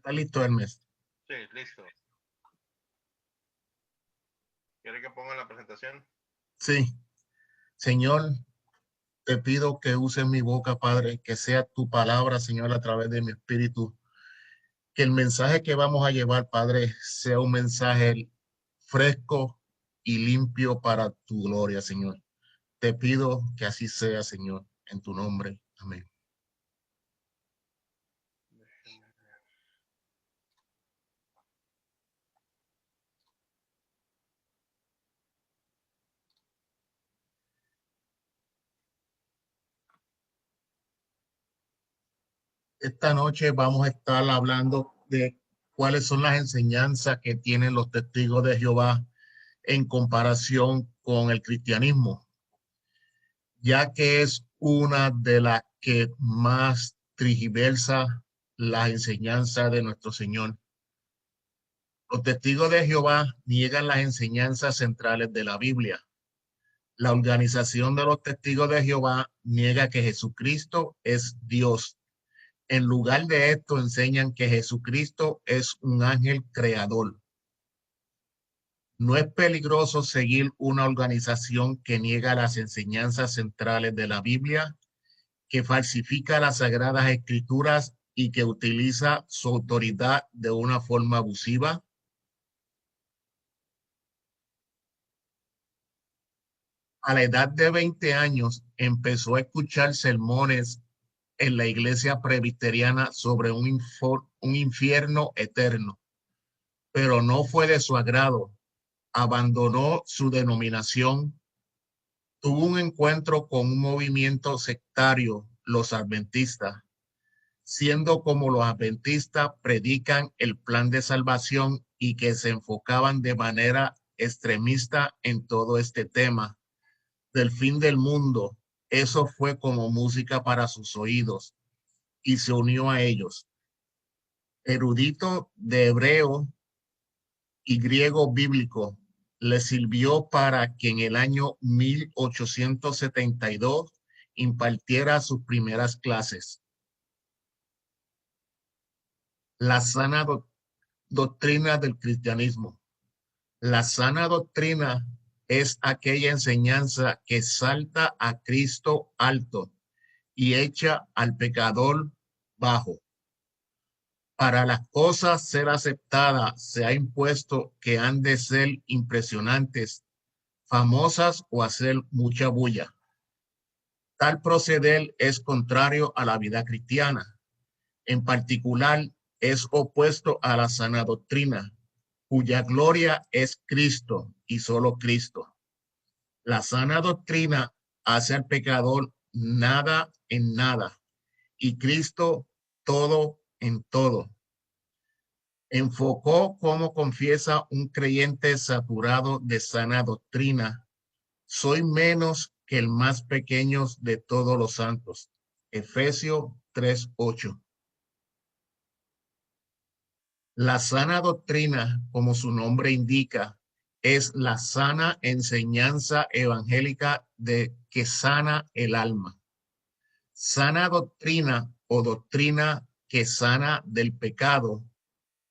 ¿Está listo, Hermes? Sí, listo. ¿Quiere que ponga la presentación? Sí. Señor, te pido que uses mi boca, Padre, que sea tu palabra, Señor, a través de mi espíritu. Que el mensaje que vamos a llevar, Padre, sea un mensaje fresco y limpio para tu gloria, Señor. Te pido que así sea, Señor, en tu nombre. Amén. Esta noche vamos a estar hablando de cuáles son las enseñanzas que tienen los testigos de Jehová en comparación con el cristianismo, ya que es una de las que más tergiversa las enseñanzas de nuestro Señor. Los testigos de Jehová niegan las enseñanzas centrales de la Biblia. La organización de los testigos de Jehová niega que Jesucristo es Dios. En lugar de esto, enseñan que Jesucristo es un ángel creador. No es peligroso seguir una organización que niega las enseñanzas centrales de la Biblia, que falsifica las sagradas escrituras y que utiliza su autoridad de una forma abusiva. A la edad de 20 años empezó a escuchar sermones en la iglesia presbiteriana sobre un infierno eterno, pero no fue de su agrado. Abandonó su denominación. Tuvo un encuentro con un movimiento sectario, los adventistas, siendo como los adventistas predican el plan de salvación y que se enfocaban de manera extremista en todo este tema del fin del mundo. Eso fue como música para sus oídos y se unió a ellos. Erudito de hebreo y griego bíblico, le sirvió para que en el año 1872 impartiera sus primeras clases. La sana doctrina del cristianismo. La sana doctrina es aquella enseñanza que salta a Cristo alto y echa al pecador bajo. Para las cosas ser aceptadas se ha impuesto que han de ser impresionantes, famosas o hacer mucha bulla. Tal proceder es contrario a la vida cristiana. En particular, es opuesto a la sana doctrina, cuya gloria es Cristo y solo Cristo. La sana doctrina hace al pecador nada en nada y Cristo todo en todo. Enfocó cómo confiesa un creyente saturado de sana doctrina. Soy menos que el más pequeño de todos los santos. Efesios 3:8. La sana doctrina, como su nombre indica, es la sana enseñanza evangélica de que sana el alma. Sana doctrina o doctrina que sana del pecado,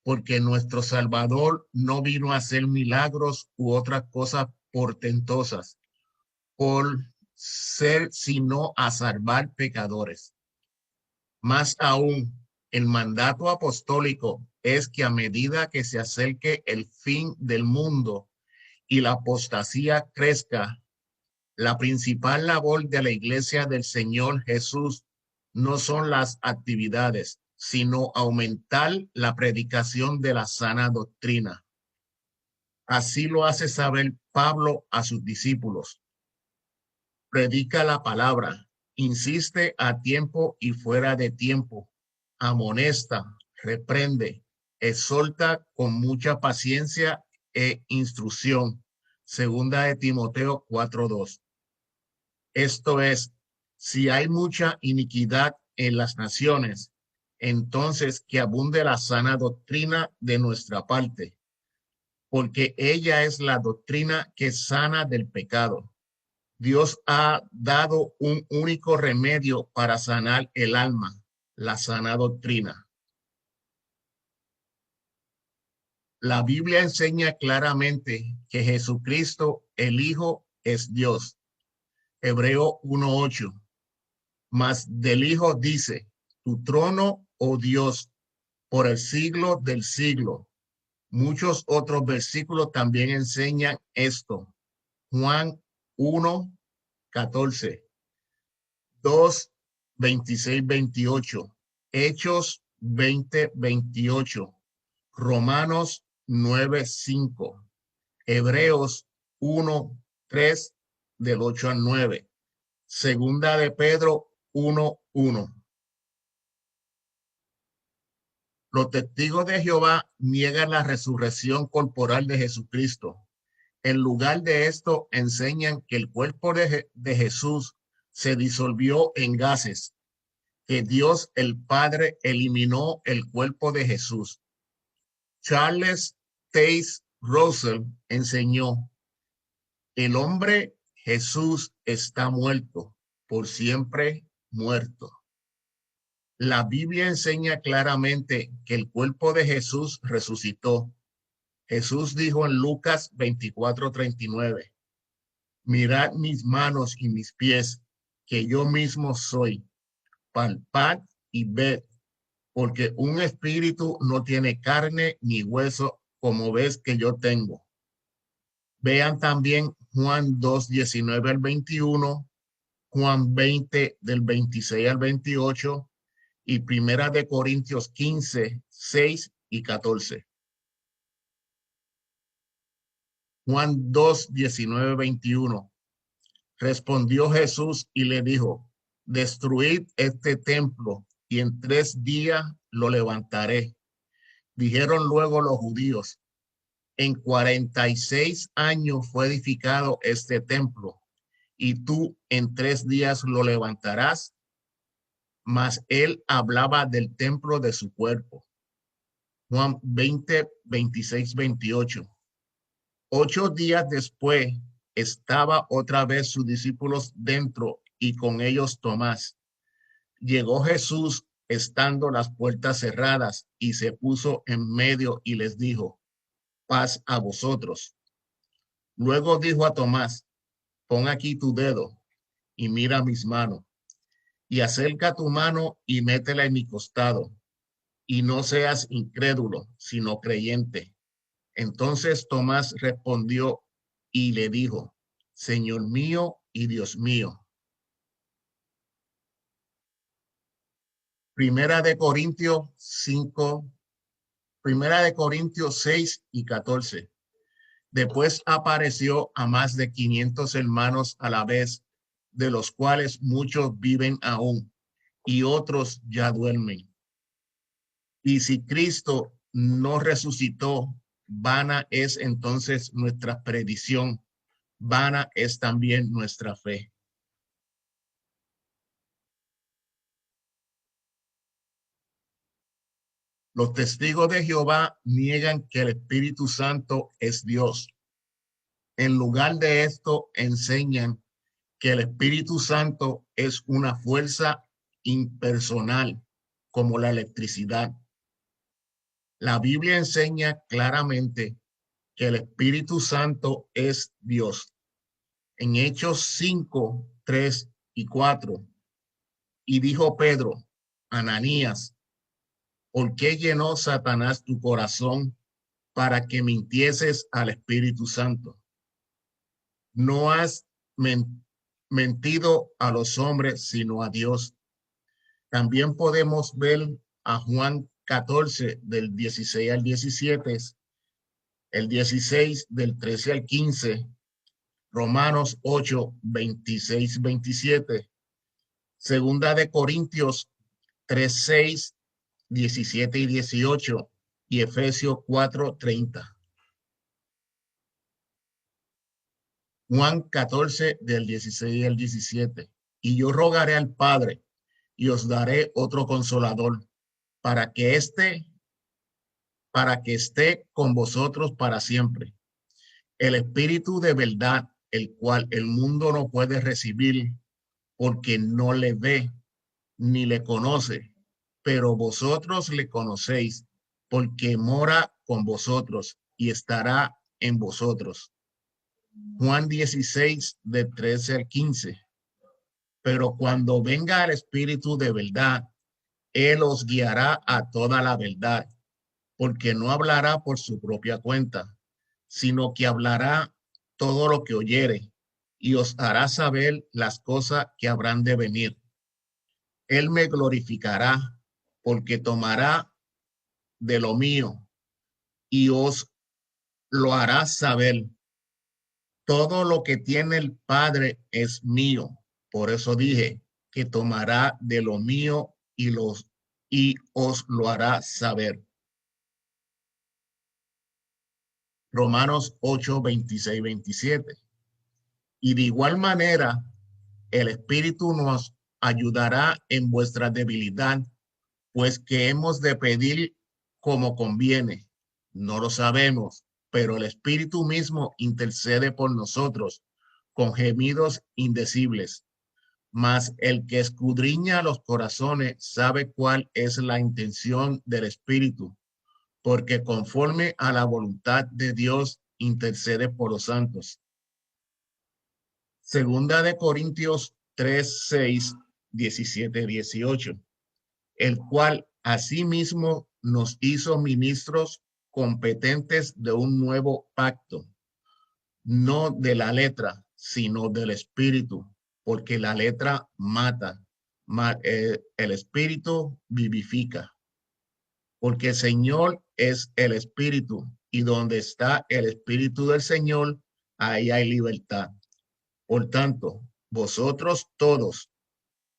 porque nuestro Salvador no vino a hacer milagros u otras cosas portentosas por ser, sino a salvar pecadores. Más aún, el mandato apostólico es que a medida que se acerque el fin del mundo y la apostasía crezca, la principal labor de la Iglesia del Señor Jesús no son las actividades, sino aumentar la predicación de la sana doctrina. Así lo hace saber Pablo a sus discípulos. Predica la palabra, insiste a tiempo y fuera de tiempo, amonesta, reprende, exhorta con mucha paciencia e instrucción. Segunda de Timoteo 4:2. Esto es, si hay mucha iniquidad en las naciones, entonces que abunde la sana doctrina de nuestra parte, porque ella es la doctrina que sana del pecado. Dios ha dado un único remedio para sanar el alma, la sana doctrina. La Biblia enseña claramente que Jesucristo, el Hijo, es Dios. Hebreo 1:8. Mas del Hijo dice, tu trono, oh Dios, por el siglo del siglo. Muchos otros versículos también enseñan esto. Juan 1:14, 2:26-28, Hechos 20:28, Romanos 9:5, Hebreos 1:3 del 8 al 9, Segunda de Pedro 1:1. Los testigos de Jehová niegan la resurrección corporal de Jesucristo. En lugar de esto, enseñan que el cuerpo de Jesús se disolvió en gases, que Dios el Padre eliminó el cuerpo de Jesús. Charles Taze Russell enseñó, el hombre Jesús está muerto, por siempre muerto. La Biblia enseña claramente que el cuerpo de Jesús resucitó. Jesús dijo en Lucas 24:39, mirad mis manos y mis pies, que yo mismo soy. Palpad y ved, porque un espíritu no tiene carne ni hueso, como ves que yo tengo. Vean también Juan 2:19-21, Juan 20 del 26 al 28 y Primera de Corintios 15, 6 y 14. Juan 2:19-21. Respondió Jesús y le dijo, destruid este templo y en 3 días lo levantaré. Dijeron luego los judíos, en 46 años fue edificado este templo y tú en 3 días lo levantarás. Mas él hablaba del templo de su cuerpo. Juan 20:26-28. 8 días después estaba otra vez sus discípulos dentro y con ellos Tomás. Llegó Jesús estando las puertas cerradas y se puso en medio y les dijo, paz a vosotros. Luego dijo a Tomás, pon aquí tu dedo y mira mis manos y acerca tu mano y métela en mi costado y no seas incrédulo, sino creyente. Entonces Tomás respondió y le dijo, Señor mío y Dios mío. Primera de Corintios 6 y 14. Después apareció a más de 500 hermanos a la vez, de los cuales muchos viven aún y otros ya duermen. Y si Cristo no resucitó, vana es entonces nuestra predicción, vana es también nuestra fe. Los testigos de Jehová niegan que el Espíritu Santo es Dios. En lugar de esto, enseñan que el Espíritu Santo es una fuerza impersonal, como la electricidad. La Biblia enseña claramente que el Espíritu Santo es Dios. En Hechos 5, 3 y 4. Y dijo Pedro, Ananías, ¿por qué llenó Satanás tu corazón para que mintieses al Espíritu Santo? No has mentido a los hombres, sino a Dios. También podemos ver a Juan 14, del 16 al 17, el 16 del 13 al 15, Romanos 8, 26, 27, Segunda de Corintios 3, 6, 17 y 18 y Efesios 4, 30. Juan 14 del 16 al 17. Y yo rogaré al Padre y os daré otro consolador para que esté con vosotros para siempre. El Espíritu de verdad, el cual el mundo no puede recibir porque no le ve ni le conoce, pero vosotros le conocéis porque mora con vosotros y estará en vosotros. Juan 16, de 13 al 15. Pero cuando venga el Espíritu de verdad, Él os guiará a toda la verdad, porque no hablará por su propia cuenta, sino que hablará todo lo que oyere y os hará saber las cosas que habrán de venir. Él me glorificará, porque tomará de lo mío y os lo hará saber. Todo lo que tiene el Padre es mío. Por eso dije que tomará de lo mío y os lo hará saber. Romanos 8, 26, 27. Y de igual manera, el Espíritu nos ayudará en vuestra debilidad, pues que hemos de pedir como conviene. No lo sabemos, pero el Espíritu mismo intercede por nosotros con gemidos indecibles. Mas el que escudriña los corazones sabe cuál es la intención del Espíritu, porque conforme a la voluntad de Dios intercede por los santos. Segunda de Corintios 3, 6, 17, 18, el cual asimismo nos hizo ministros competentes de un nuevo pacto, no de la letra, sino del espíritu, porque la letra mata, el espíritu vivifica. Porque el Señor es el espíritu, y donde está el espíritu del Señor, ahí hay libertad. Por tanto, vosotros todos,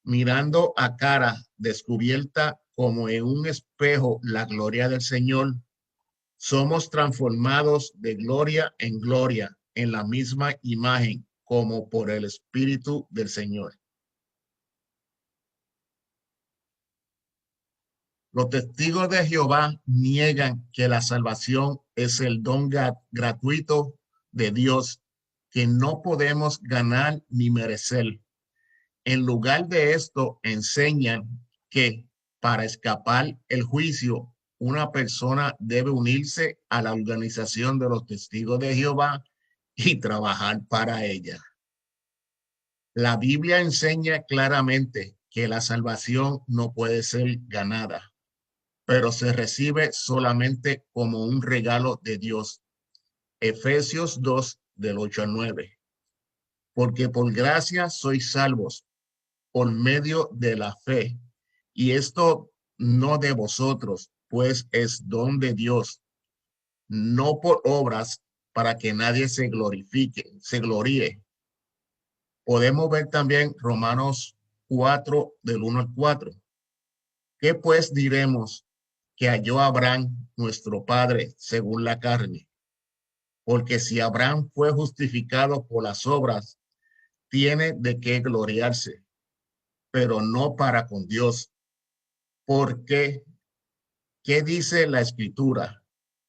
mirando a cara descubierta como en un espejo la gloria del Señor, somos transformados de gloria en gloria en la misma imagen como por el Espíritu del Señor. Los testigos de Jehová niegan que la salvación es el don gratuito de Dios que no podemos ganar ni merecer. En lugar de esto, enseñan que para escapar el juicio, una persona debe unirse a la organización de los testigos de Jehová y trabajar para ella. La Biblia enseña claramente que la salvación no puede ser ganada, pero se recibe solamente como un regalo de Dios. Efesios 2, del 8 al 9. Porque por gracia sois salvos por medio de la fe. Y esto no de vosotros, pues es don de Dios, no por obras para que nadie se gloríe. Podemos ver también Romanos 4, del 1 al 4. ¿Qué pues diremos que halló Abraham, nuestro padre, según la carne? Porque si Abraham fue justificado por las obras, tiene de qué gloriarse, pero no para con Dios. Porque, ¿qué dice la Escritura?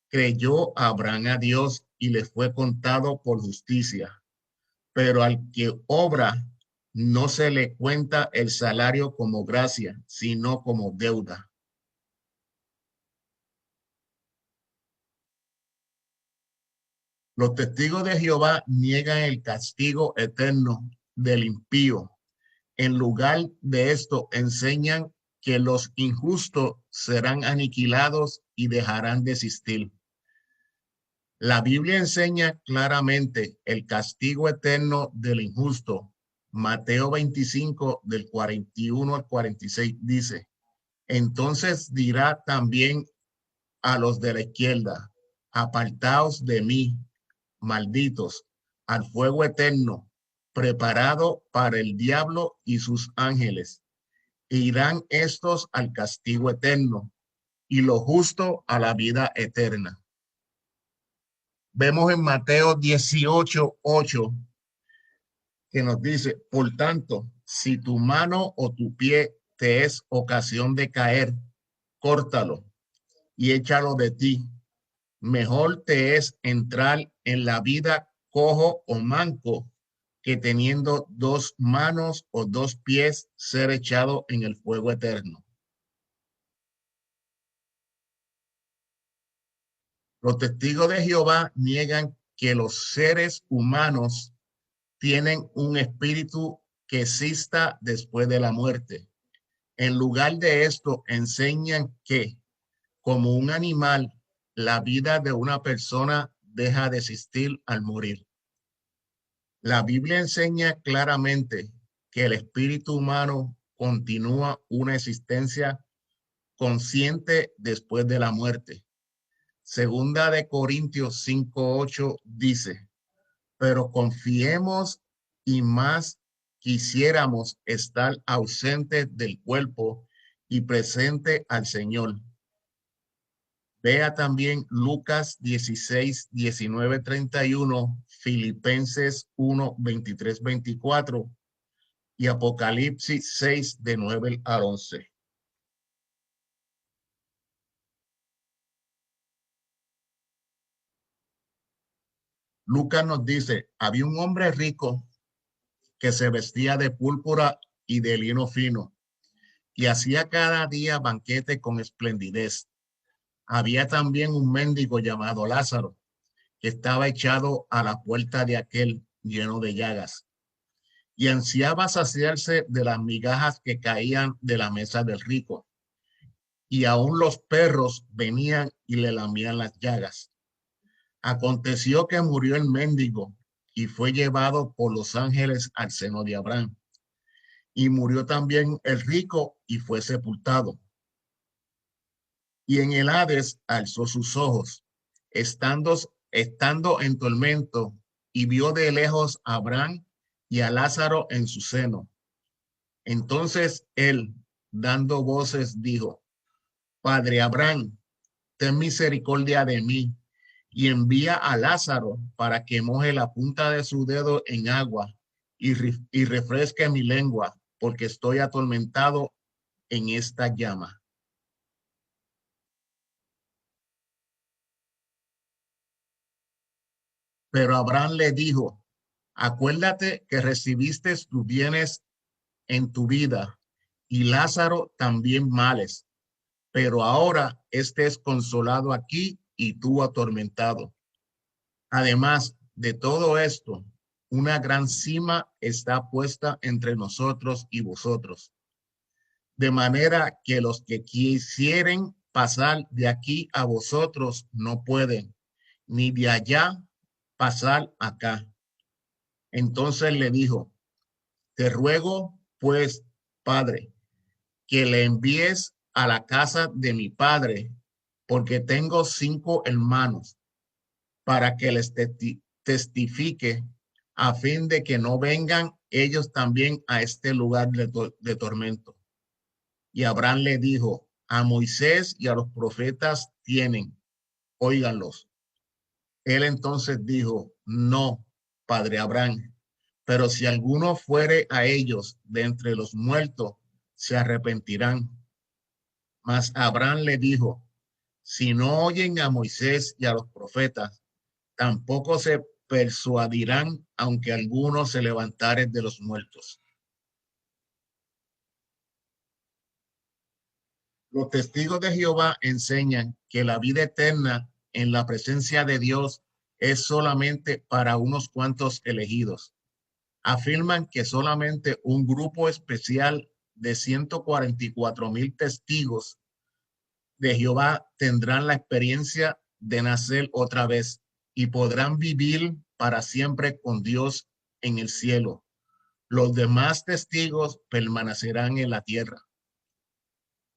Creyó Abraham a Dios y le fue contado por justicia. Pero al que obra, no se le cuenta el salario como gracia, sino como deuda. Los testigos de Jehová niegan el castigo eterno del impío. En lugar de esto, enseñan que los injustos serán aniquilados y dejarán de existir. La Biblia enseña claramente el castigo eterno del injusto. Mateo 25, del 41 al 46 dice, entonces dirá también a los de la izquierda, apartaos de mí, malditos, al fuego eterno, preparado para el diablo y sus ángeles. E irán estos al castigo eterno y los justos a la vida eterna. Vemos en Mateo 18, 8, que nos dice, por tanto, si tu mano o tu pie te es ocasión de caer, córtalo y échalo de ti. Mejor te es entrar en la vida cojo o manco que teniendo dos manos o dos pies ser echado en el fuego eterno. Los testigos de Jehová niegan que los seres humanos tienen un espíritu que exista después de la muerte. En lugar de esto, enseñan que, como un animal, la vida de una persona deja de existir al morir. La Biblia enseña claramente que el espíritu humano continúa una existencia consciente después de la muerte. Segunda de Corintios 5:8 dice: pero confiemos y más quisiéramos estar ausentes del cuerpo y presente al Señor. Vea también Lucas 16:19-31, Filipenses 1:23-24 y Apocalipsis 6:9-11. Lucas nos dice: había un hombre rico que se vestía de púrpura y de lino fino y hacía cada día banquete con esplendidez. Había también un mendigo llamado Lázaro, que estaba echado a la puerta de aquel lleno de llagas, y ansiaba saciarse de las migajas que caían de la mesa del rico, y aún los perros venían y le lamían las llagas. Aconteció que murió el mendigo y fue llevado por los ángeles al seno de Abraham. Y murió también el rico y fue sepultado. Y en el Hades alzó sus ojos, estando en tormento, y vio de lejos a Abraham y a Lázaro en su seno. Entonces él, dando voces, dijo: Padre Abraham, ten misericordia de mí, y envía a Lázaro para que moje la punta de su dedo en agua y refresque mi lengua, porque estoy atormentado en esta llama. Pero Abraham le dijo: acuérdate que recibiste tus bienes en tu vida y Lázaro también males, pero ahora este es consolado aquí y tú atormentado. Además de todo esto, una gran cima está puesta entre nosotros y vosotros, de manera que los que quisieren pasar de aquí a vosotros no pueden, ni de allá pasar acá. Entonces le dijo: te ruego, pues, Padre, que le envíes a la casa de mi padre, porque tengo 5 hermanos, para que les testifique, a fin de que no vengan ellos también a este lugar de tormento. Y Abraham le dijo: a Moisés y a los profetas tienen, óiganlos. Él entonces dijo: no, padre Abraham, pero si alguno fuere a ellos de entre los muertos, se arrepentirán. Mas Abraham le dijo: si no oyen a Moisés y a los profetas, tampoco se persuadirán, aunque alguno se levantare de los muertos. Los testigos de Jehová enseñan que la vida eterna en la presencia de Dios es solamente para unos cuantos elegidos. Afirman que solamente un grupo especial de 144,000 testigos de Jehová tendrán la experiencia de nacer otra vez y podrán vivir para siempre con Dios en el cielo. Los demás testigos permanecerán en la tierra.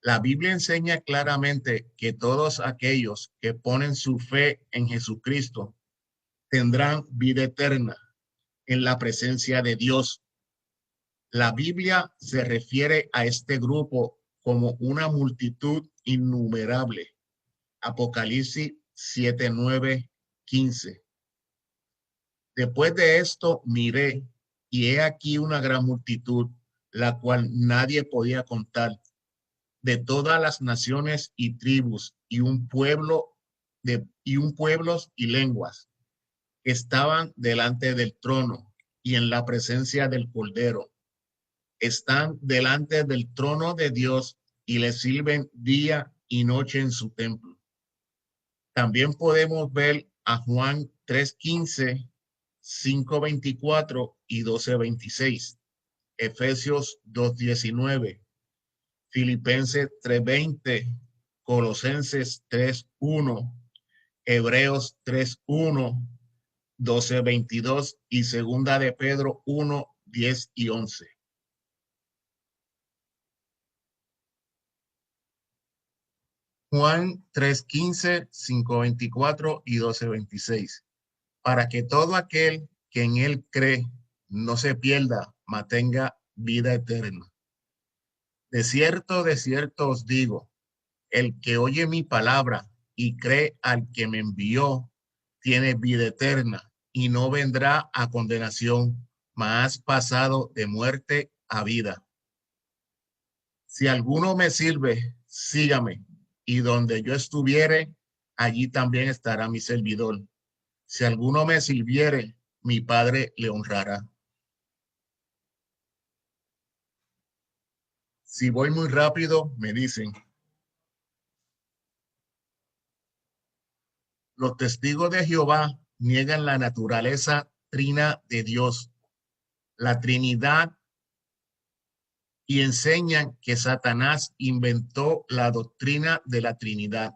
La Biblia enseña claramente que todos aquellos que ponen su fe en Jesucristo tendrán vida eterna en la presencia de Dios. La Biblia se refiere a este grupo como una multitud innumerable. Apocalipsis 7:9-15. Después de esto miré, y he aquí una gran multitud, la cual nadie podía contar, de todas las naciones y tribus y un pueblos y lenguas, que estaban delante del trono y en la presencia del Cordero. Están delante del trono de Dios y le sirven día y noche en su templo. También podemos ver a Juan 3:15, 5:24 y 12:26, Efesios 2:19, Filipenses 3:20, Colosenses 3:1, Hebreos 3:1, 12:22 y segunda de Pedro 1:10 y 11. Juan 3:15, 5:24 y 12:26. Para que todo aquel que en él cree no se pierda, mas tenga vida eterna. De cierto os digo, el que oye mi palabra y cree al que me envió, tiene vida eterna y no vendrá a condenación, mas ha pasado de muerte a vida. Si alguno me sirve, sígame, y donde yo estuviere, allí también estará mi servidor. Si alguno me sirviere, mi Padre le honrará. Si voy muy rápido, me dicen. Los testigos de Jehová niegan la naturaleza trina de Dios, la Trinidad, y enseñan que Satanás inventó la doctrina de la Trinidad.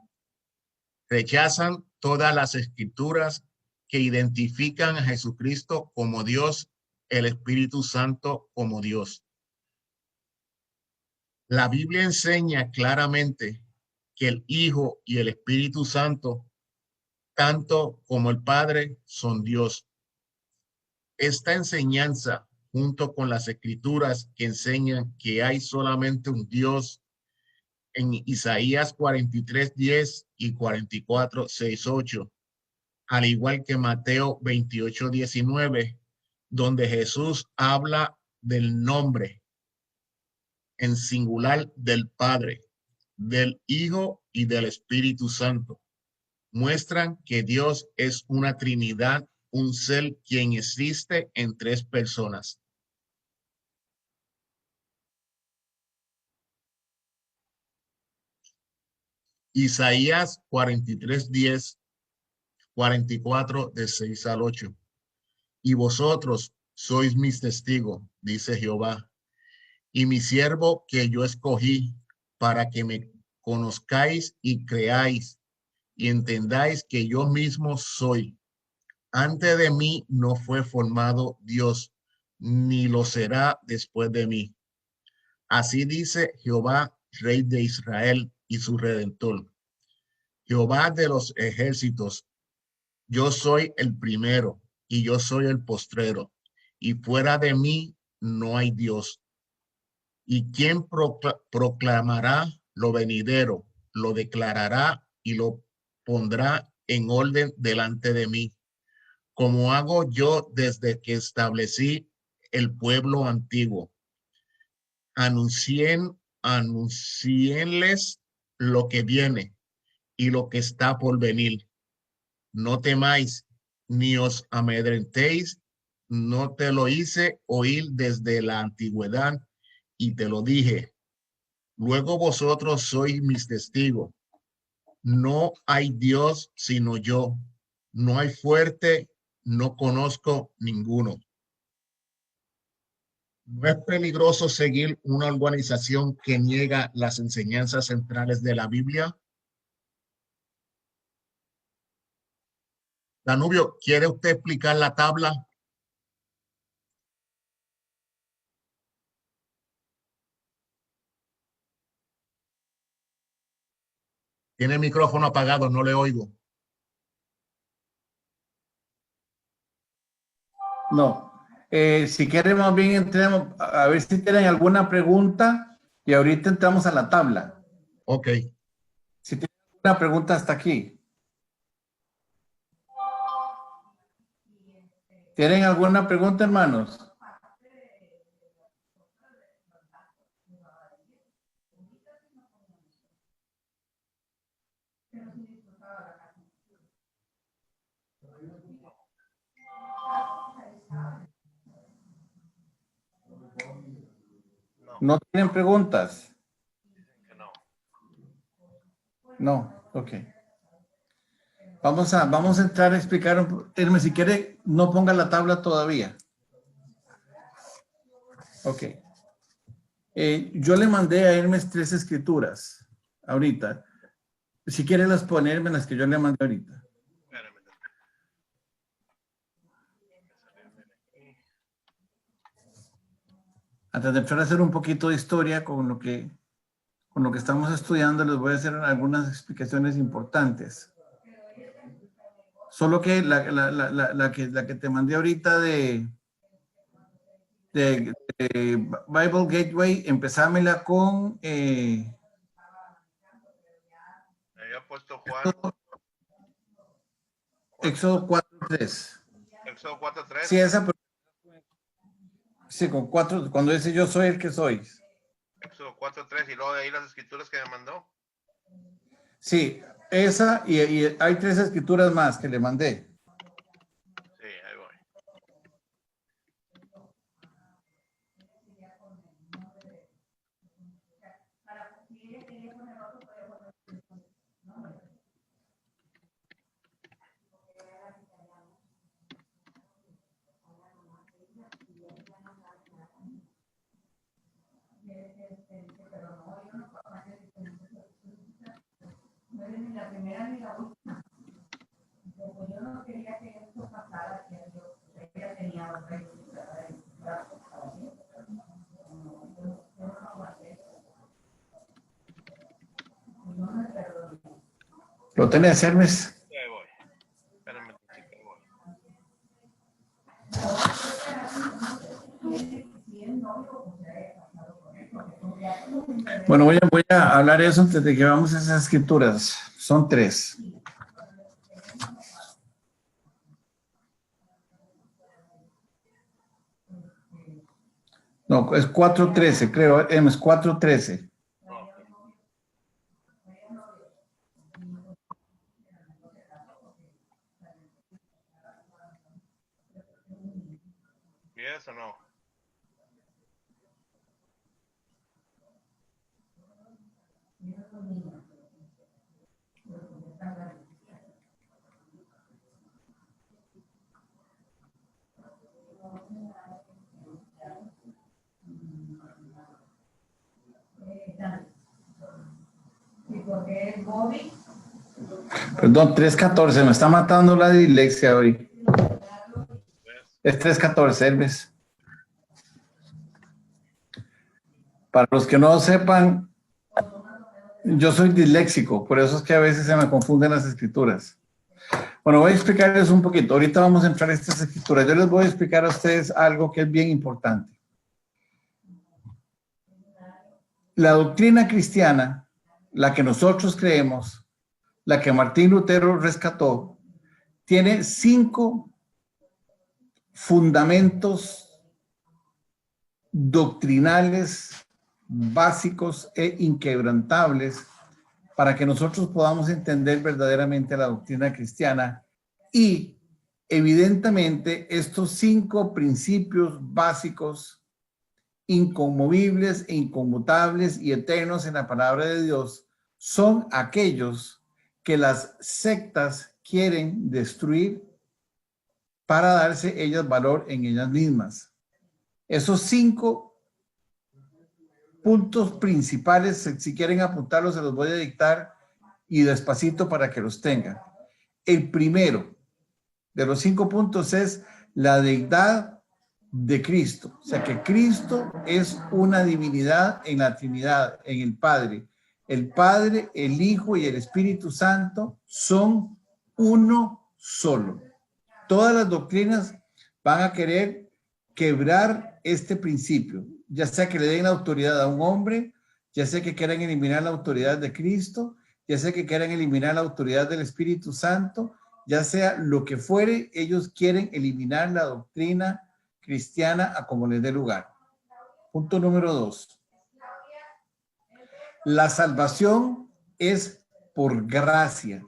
Rechazan todas las escrituras que identifican a Jesucristo como Dios, el Espíritu Santo como Dios. La Biblia enseña claramente que el Hijo y el Espíritu Santo, tanto como el Padre, son Dios. Esta enseñanza, junto con las escrituras que enseñan que hay solamente un Dios, en Isaías 43:10 y 44:6-8, al igual que Mateo 28:19, donde Jesús habla del nombre en singular del Padre, del Hijo y del Espíritu Santo, muestran que Dios es una Trinidad, un ser quien existe en tres personas. Isaías 43:10, 44 de 6 al 8. Y vosotros sois mis testigos, dice Jehová, y mi siervo que yo escogí para que me conozcáis y creáis y entendáis que yo mismo soy. Antes de mí no fue formado Dios, ni lo será después de mí. Así dice Jehová, Rey de Israel y su Redentor. Jehová de los ejércitos, yo soy el primero y yo soy el postrero, y fuera de mí no hay Dios. ¿Y quién proclamará lo venidero, lo declarará y lo pondrá en orden delante de mí? Como hago yo desde que establecí el pueblo antiguo. Anuncienles lo que viene y lo que está por venir. No temáis, ni os amedrentéis, no te lo hice oír desde la antigüedad y te lo dije. Luego vosotros sois mis testigos. No hay Dios sino yo. No hay fuerte, no conozco ninguno. ¿No es peligroso seguir una organización que niega las enseñanzas centrales de la Biblia? Danubio, ¿quiere usted explicar la tabla? Tiene el micrófono apagado, no le oigo. No. Si quieren, más bien entremos a ver si tienen alguna pregunta y ahorita entramos a la tabla. Ok. Si tienen alguna pregunta hasta aquí. ¿Tienen alguna pregunta, hermanos? ¿No tienen preguntas? Dicen que no. No, ok. Vamos a entrar a explicar, Hermes, si quiere, no ponga la tabla todavía. Ok. Yo le mandé a Hermes 3 escrituras ahorita. Si quiere las ponerme las que yo le mandé ahorita. Espérame. Antes de empezar a hacer un poquito de historia con lo que estamos estudiando, les voy a hacer algunas explicaciones importantes. Solo que la que te mandé ahorita de Bible Gateway, empezámela con Me había puesto Juan. Éxodo 4:3. Éxodo 4:3. Sí, esa. Sí, con 4, cuando dice yo soy el que soy. Éxodo 4:3 y luego de ahí las escrituras que me mandó. Sí, esa y hay 3 escrituras más que le mandé. Sí, ahí voy. ¿Lo tenés, Hermes? Sí, ahí voy. Espérame, ahí voy. Bueno, voy a hablar de eso antes de que vamos a esas escrituras. Son 3. No, es 4:13, creo. Es 4:13. ¿Quieres o no? Perdón, 3:14. Me está matando la dislexia hoy. Es 3:14, Hermes. Para los que no sepan, yo soy disléxico, por eso es que a veces se me confunden las escrituras. Bueno, voy a explicarles un poquito. Ahorita vamos a entrar a estas escrituras. Yo les voy a explicar a ustedes algo que es bien importante. La doctrina cristiana, la que nosotros creemos, la que Martín Lutero rescató, tiene 5 fundamentos doctrinales básicos e inquebrantables para que nosotros podamos entender verdaderamente la doctrina cristiana. Y evidentemente estos 5 principios básicos, inconmovibles e inconmutables y eternos en la palabra de Dios, son aquellos que las sectas quieren destruir para darse ellas valor en ellas mismas. Esos 5 puntos principales, si quieren apuntarlos, se los voy a dictar y despacito para que los tengan. El primero de los 5 puntos es la deidad de Cristo. O sea que Cristo es una divinidad en la Trinidad, en el Padre. El Padre, el Hijo y el Espíritu Santo son uno solo. Todas las doctrinas van a querer quebrar este principio, ya sea que le den la autoridad a un hombre, ya sea que quieran eliminar la autoridad de Cristo, ya sea que quieran eliminar la autoridad del Espíritu Santo, ya sea lo que fuere, ellos quieren eliminar la doctrina cristiana a como les dé lugar. Punto número 2. La salvación es por gracia.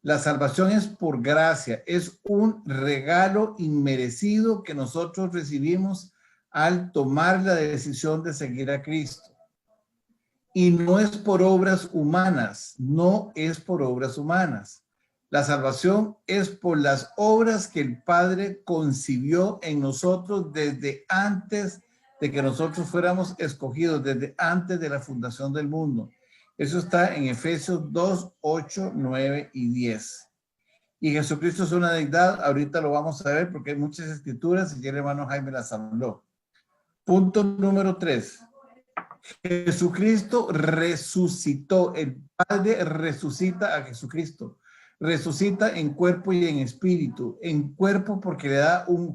La salvación es por gracia, es un regalo inmerecido que nosotros recibimos al tomar la decisión de seguir a Cristo. Y no es por obras humanas, no es por obras humanas. La salvación es por las obras que el Padre concibió en nosotros desde antes de que nosotros fuéramos escogidos, desde antes de la fundación del mundo. Eso está en Efesios 2, 8, 9 y 10. Y Jesucristo es una deidad, ahorita lo vamos a ver porque hay muchas escrituras y el hermano Jaime las habló. Punto número 3. Jesucristo resucitó, el Padre resucita a Jesucristo, resucita en cuerpo y en espíritu, en cuerpo porque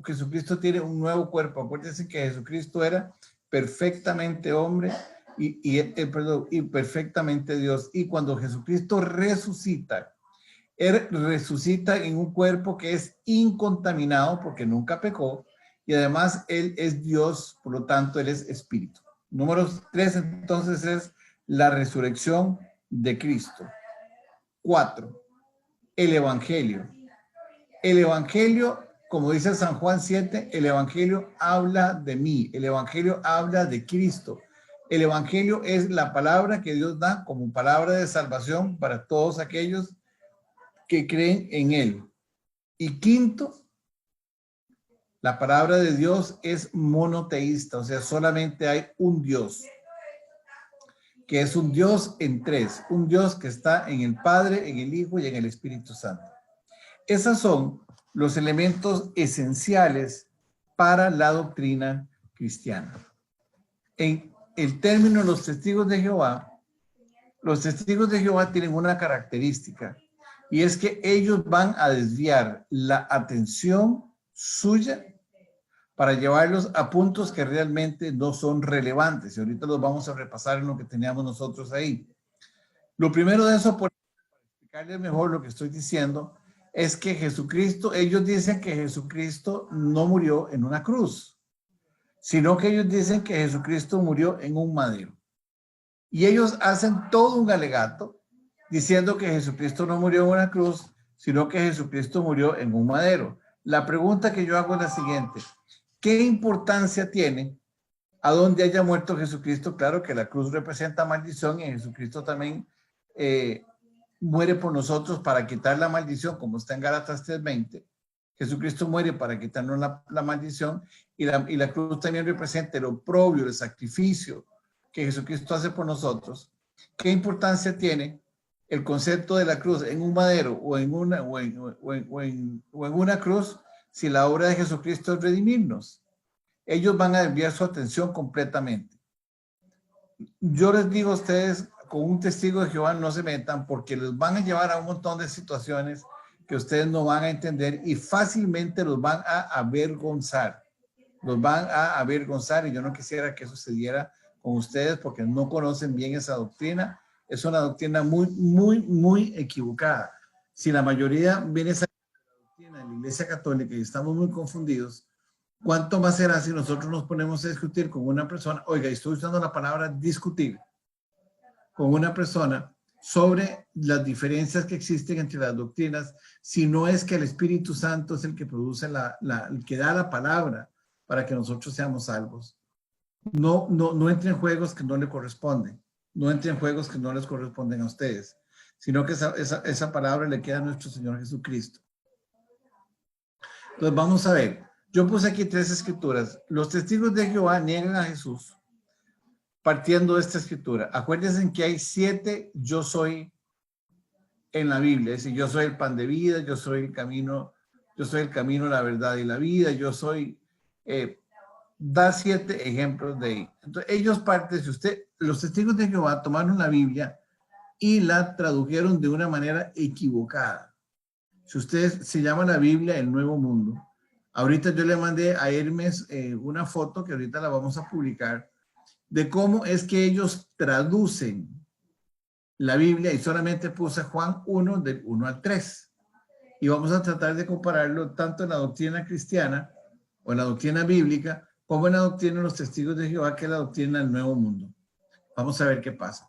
Jesucristo tiene un nuevo cuerpo. Acuérdense que Jesucristo era perfectamente hombre y perfectamente Dios. Y cuando Jesucristo resucita, Él resucita en un cuerpo que es incontaminado porque nunca pecó y además Él es Dios, por lo tanto Él es espíritu. Número 3, entonces, es la resurrección de Cristo. 4, el Evangelio. El Evangelio, como dice San Juan 7, el Evangelio habla de mí, el Evangelio habla de Cristo. El Evangelio es la palabra que Dios da como palabra de salvación para todos aquellos que creen en Él. Y quinto, la palabra de Dios es monoteísta, o sea, solamente hay un Dios, que es un Dios en tres, un Dios que está en el Padre, en el Hijo y en el Espíritu Santo. Esos son los elementos esenciales para la doctrina cristiana. En el término los testigos de Jehová tienen una característica y es que ellos van a desviar la atención suya para llevarlos a puntos que realmente no son relevantes. Y ahorita los vamos a repasar en lo que teníamos nosotros ahí. Lo primero de eso, para explicarles mejor lo que estoy diciendo, es que Jesucristo, ellos dicen que Jesucristo no murió en una cruz, sino que ellos dicen que Jesucristo murió en un madero. Y ellos hacen todo un alegato diciendo que Jesucristo no murió en una cruz, sino que Jesucristo murió en un madero. La pregunta que yo hago es la siguiente: ¿qué importancia tiene a donde haya muerto Jesucristo? Claro que la cruz representa maldición y Jesucristo también muere por nosotros para quitar la maldición, como está en Gálatas 3:20. Jesucristo muere para quitarnos la maldición y la cruz también representa el oprobio, el sacrificio que Jesucristo hace por nosotros. ¿Qué importancia tiene el concepto de la cruz en un madero o en una cruz si la obra de Jesucristo es redimirnos? Ellos van a desviar su atención completamente. Yo les digo a ustedes, con un testigo de Jehová no se metan porque les van a llevar a un montón de situaciones que ustedes no van a entender y fácilmente los van a avergonzar. Los van a avergonzar y yo no quisiera que eso sucediera con ustedes porque no conocen bien esa doctrina. Es una doctrina muy, muy, muy equivocada. Si la mayoría viene esa doctrina de la Iglesia Católica y estamos muy confundidos, ¿cuánto más será si nosotros nos ponemos a discutir con una persona? Oiga, estoy usando la palabra discutir con una persona sobre las diferencias que existen entre las doctrinas, si no es que el Espíritu Santo es el que produce el que da la palabra para que nosotros seamos salvos. No entre en juegos que no le corresponden, no entre en juegos que no les corresponden a ustedes, sino que esa palabra le queda a nuestro Señor Jesucristo. Entonces vamos a ver, yo puse aquí 3 escrituras. Los testigos de Jehová niegan a Jesús partiendo de esta escritura. Acuérdense que hay 7 yo soy en la Biblia. Es decir, yo soy el pan de vida, yo soy el camino, la verdad y la vida, yo soy... da 7 ejemplos de ahí. Entonces, ellos parten, los testigos de Jehová tomaron la Biblia y la tradujeron de una manera equivocada. Si ustedes se llama la Biblia El Nuevo Mundo, ahorita yo le mandé a Hermes una foto que ahorita la vamos a publicar de cómo es que ellos traducen la Biblia y solamente puse Juan 1 del 1 al 3. Y vamos a tratar de compararlo tanto en la doctrina cristiana o en la doctrina bíblica como en la doctrina de los testigos de Jehová, que es la doctrina del Nuevo Mundo. Vamos a ver qué pasa.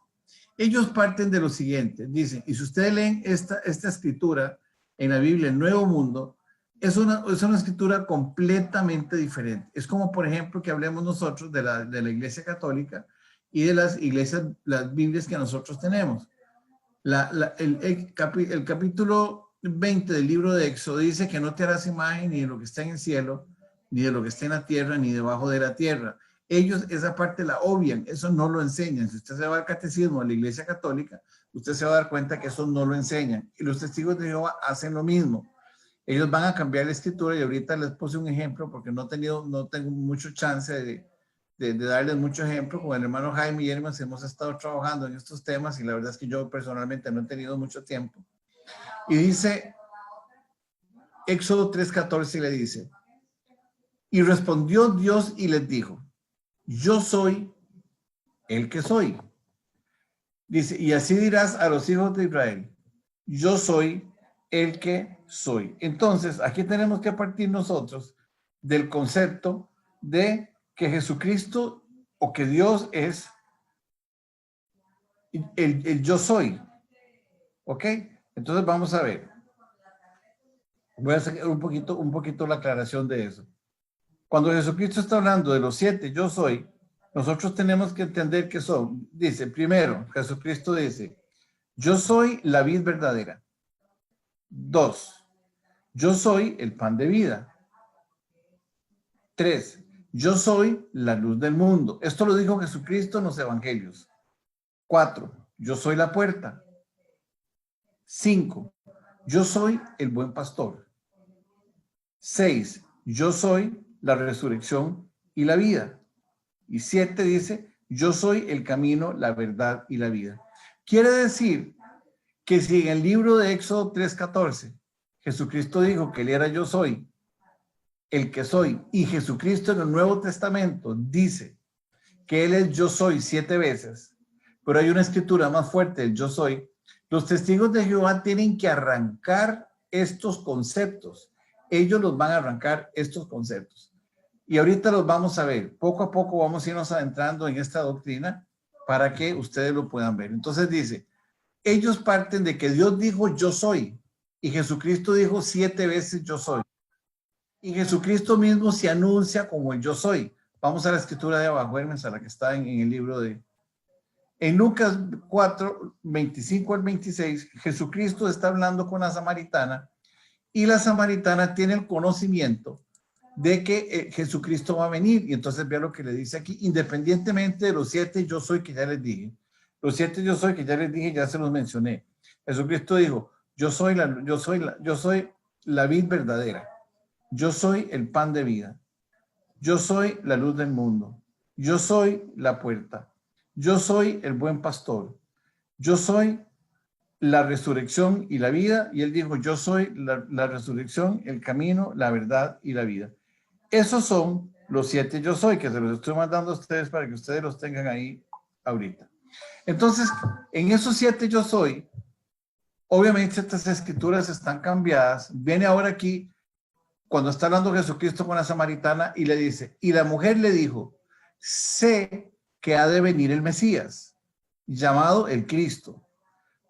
Ellos parten de lo siguiente, dicen, y si ustedes leen esta escritura en la Biblia, el Nuevo Mundo, es una escritura completamente diferente. Es como, por ejemplo, que hablemos nosotros de la Iglesia Católica y de las iglesias, las Biblias que nosotros tenemos. El 20 del libro de Éxodo dice que no te harás imagen ni de lo que está en el cielo, ni de lo que está en la tierra, ni debajo de la tierra. Ellos esa parte la obvian, eso no lo enseñan. Si usted se va al catecismo de la Iglesia Católica, usted se va a dar cuenta que eso no lo enseñan. Y los testigos de Jehová hacen lo mismo. Ellos van a cambiar la escritura y ahorita les puse un ejemplo porque no tengo mucho chance de darles mucho ejemplo. Con el hermano Jaime y Hermes hemos estado trabajando en estos temas y la verdad es que yo personalmente no he tenido mucho tiempo. Y dice, Éxodo 3:14 le dice, y respondió Dios y les dijo, yo soy el que soy. Dice, y así dirás a los hijos de Israel, yo soy el que soy. Entonces, aquí tenemos que partir nosotros del concepto de que Jesucristo o que Dios es el yo soy. ¿Ok? Entonces vamos a ver. Voy a hacer un poquito la aclaración de eso. Cuando Jesucristo está hablando de los 7 yo soy, nosotros tenemos que entender que son. Dice, primero, Jesucristo dice, yo soy la vid verdadera. 2, yo soy el pan de vida. 3, yo soy la luz del mundo. Esto lo dijo Jesucristo en los evangelios. 4, yo soy la puerta. 5, yo soy el buen pastor. 6, yo soy la resurrección y la vida. Y 7 dice, yo soy el camino, la verdad y la vida. Quiere decir que si en el libro de Éxodo 3:14 Jesucristo dijo que él era yo soy, el que soy, y Jesucristo en el Nuevo Testamento dice que él es yo soy 7 veces, pero hay una escritura más fuerte, el yo soy, los testigos de Jehová tienen que arrancar estos conceptos. Ellos los van a arrancar estos conceptos. Y ahorita los vamos a ver. Poco a poco vamos a irnos adentrando en esta doctrina para que ustedes lo puedan ver. Entonces dice, ellos parten de que Dios dijo yo soy y Jesucristo dijo 7 veces yo soy. Y Jesucristo mismo se anuncia como el yo soy. Vamos a la escritura de abajo, Hermes, a la que está en el libro de... En Lucas 4, 25 al 26, Jesucristo está hablando con la samaritana y la samaritana tiene el conocimiento de que Jesucristo va a venir. Y entonces vea lo que le dice aquí, independientemente de los 7 yo soy que ya les dije. Los 7 yo soy que ya les dije, ya se los mencioné. Jesucristo dijo, yo soy la vid verdadera. Yo soy el pan de vida. Yo soy la luz del mundo. Yo soy la puerta. Yo soy el buen pastor. Yo soy la resurrección y la vida. Y él dijo, yo soy la resurrección, el camino, la verdad y la vida. Esos son los 7 yo soy, que se los estoy mandando a ustedes para que ustedes los tengan ahí ahorita. Entonces, en esos 7 yo soy, obviamente estas escrituras están cambiadas. Viene ahora aquí, cuando está hablando Jesucristo con la samaritana y le dice, y la mujer le dijo, sé que ha de venir el Mesías, llamado el Cristo.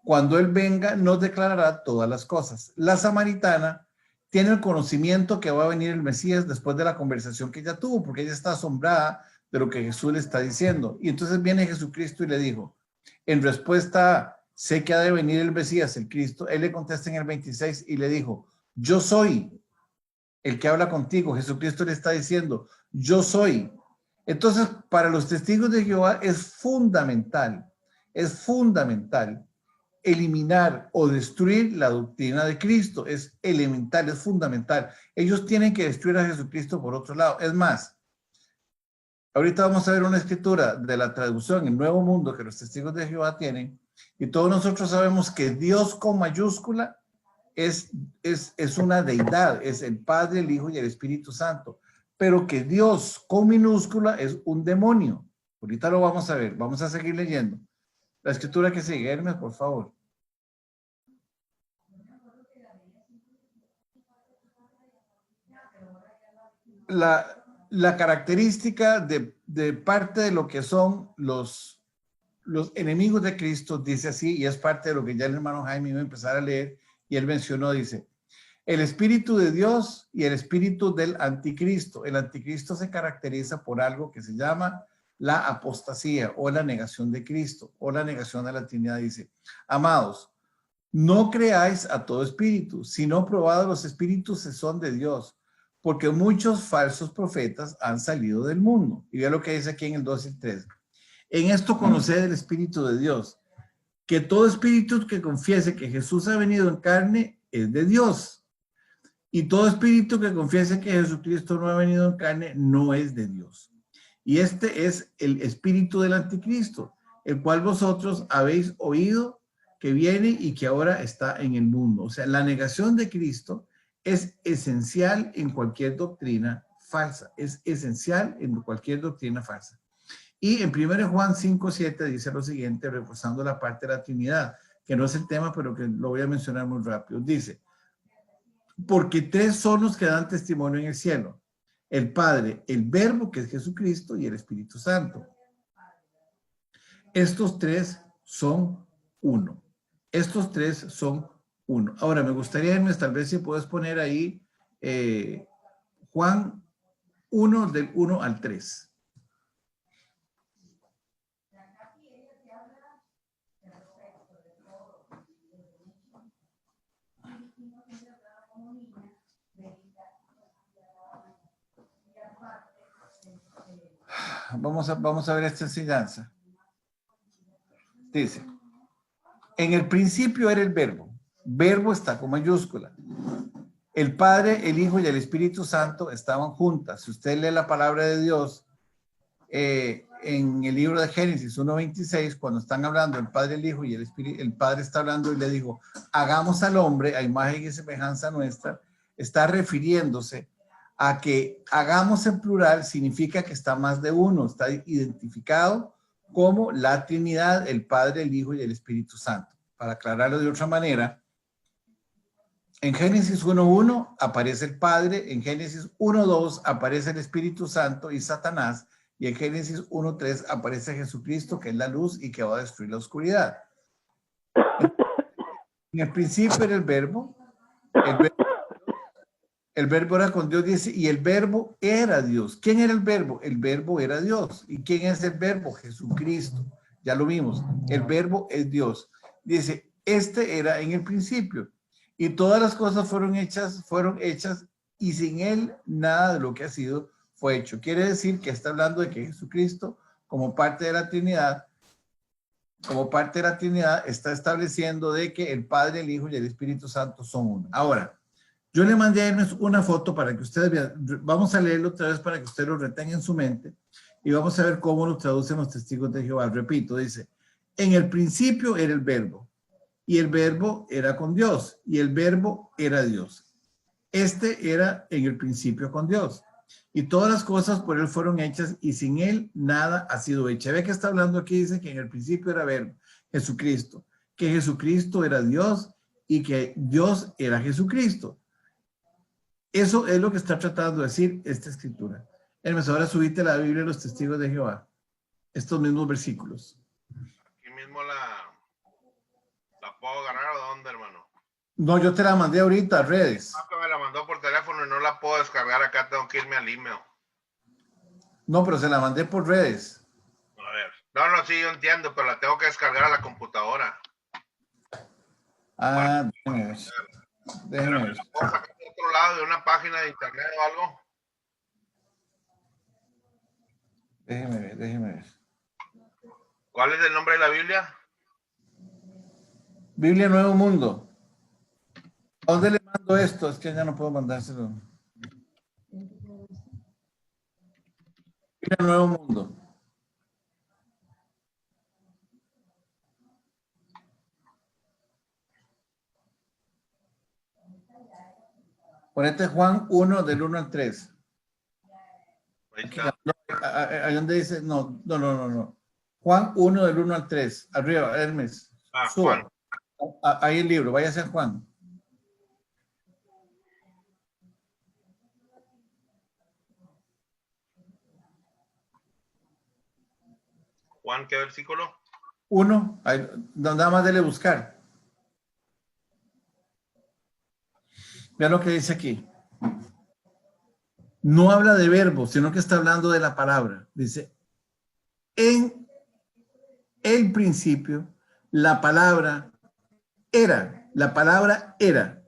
Cuando él venga, nos declarará todas las cosas. La samaritana tiene el conocimiento que va a venir el Mesías después de la conversación que ella tuvo, porque ella está asombrada de lo que Jesús le está diciendo. Y entonces viene Jesucristo y le dijo, en respuesta a, sé que ha de venir el Mesías, el Cristo, él le contesta en el 26 y le dijo, yo soy el que habla contigo. Jesucristo le está diciendo, yo soy. Entonces, para los testigos de Jehová es fundamental eliminar o destruir la doctrina de Cristo. Es elemental, es fundamental. Ellos tienen que destruir a Jesucristo por otro lado. Es más, ahorita vamos a ver una escritura de la traducción, el Nuevo Mundo, que los testigos de Jehová tienen, y todos nosotros sabemos que Dios con mayúscula es una deidad, es el Padre, el Hijo y el Espíritu Santo, pero que Dios con minúscula es un demonio. Ahorita lo vamos a ver, vamos a seguir leyendo. La escritura que sigue, Hermes, por favor. La característica de parte de lo que son los enemigos de Cristo, dice así, y es parte de lo que ya el hermano Jaime iba a empezar a leer, y él mencionó, dice, el espíritu de Dios y el espíritu del anticristo. El anticristo se caracteriza por algo que se llama la apostasía o la negación de Cristo o la negación de la Trinidad. Dice, amados, No creáis a todo espíritu, sino probad los espíritus si son de Dios, porque muchos falsos profetas han salido del mundo. Y vea lo que dice aquí en el 2 y 3. En esto conoced el Espíritu de Dios, que todo espíritu que confiese que Jesús ha venido en carne es de Dios. Y todo espíritu que confiese que Jesucristo no ha venido en carne no es de Dios. Y este es el espíritu del anticristo, el cual vosotros habéis oído que viene y que ahora está en el mundo. O sea, la negación de Cristo es esencial en cualquier doctrina falsa. Es esencial en cualquier doctrina falsa. Y en 1 Juan 5:7 dice lo siguiente, reforzando la parte de la Trinidad, que no es el tema, pero que lo voy a mencionar muy rápido. Dice, porque tres son los que dan testimonio en el cielo: el Padre, el Verbo, que es Jesucristo, y el Espíritu Santo. Estos tres son uno. Estos tres son uno. Ahora, me gustaría, Hermes, tal vez si puedes poner ahí Juan 1 del 1 al 3. Vamos a ver esta enseñanza. Dice, en el principio era el verbo. Verbo está con mayúscula. El Padre, el Hijo y el Espíritu Santo estaban juntas. Si usted lee la palabra de Dios en el libro de Génesis 1:26, cuando están hablando el Padre, el Hijo y el Espíritu, el Padre está hablando y le dijo, hagamos al hombre a imagen y semejanza nuestra, está refiriéndose a que hagamos en plural significa que está más de uno, está identificado como la Trinidad, el Padre, el Hijo y el Espíritu Santo. Para aclararlo de otra manera, en Génesis 1:1 aparece el Padre, en Génesis 1:2 aparece el Espíritu Santo y Satanás, y en Génesis 1:3 aparece Jesucristo, que es la luz y que va a destruir la oscuridad. En el principio era el verbo era con Dios, dice, y el verbo era Dios. ¿Quién era el verbo? El verbo era Dios. ¿Y quién es el verbo? Jesucristo. Ya lo vimos. El verbo es Dios. Dice, este era en el principio. Y todas las cosas fueron hechas y sin él nada de lo que ha sido fue hecho. Quiere decir que está hablando de que Jesucristo, como parte de la Trinidad, está estableciendo de que el Padre, el Hijo y el Espíritu Santo son uno. Ahora, yo le mandé a Hermes una foto para que ustedes vean. Vamos a leerlo otra vez para que usted lo retenga en su mente y vamos a ver cómo lo traducen los testigos de Jehová. Repito, dice, en el principio era el verbo y el verbo era con Dios y el verbo era Dios. Este era en el principio con Dios y todas las cosas por él fueron hechas y sin él nada ha sido hecho. Ve que está hablando aquí, dice que en el principio era verbo, Jesucristo, que Jesucristo era Dios y que Dios era Jesucristo. Eso es lo que está tratando de decir esta escritura. Hermes, ahora subite la Biblia de los testigos de Jehová. Estos mismos versículos. Aquí mismo la puedo agarrar o dónde, hermano. No, yo te la mandé ahorita a redes. Que me la mandó por teléfono y no la puedo descargar acá, tengo que irme al email. No, pero se la mandé por redes. A ver. No, sí, yo entiendo, pero la tengo que descargar a la computadora. Ah, déjeme ver. Déjeme ver. ¿La puedo sacar de otro lado, de una página de internet o algo? Déjeme ver. ¿Cuál es el nombre de la Biblia? Biblia Nuevo Mundo. ¿A dónde le mando esto? Es que ya no puedo mandárselo. Biblia Nuevo Mundo. Ponete Juan 1 del 1 al 3. Ahí está. Ahí donde dice, no. Juan 1 del 1 al 3. Arriba, Hermes. Juan. Ahí el libro, vaya a ser Juan. Juan, ¿qué versículo? 1, nada más dele buscar. Vean lo que dice aquí. No habla de verbo, sino que está hablando de la palabra. Dice, en el principio, la palabra era La palabra era.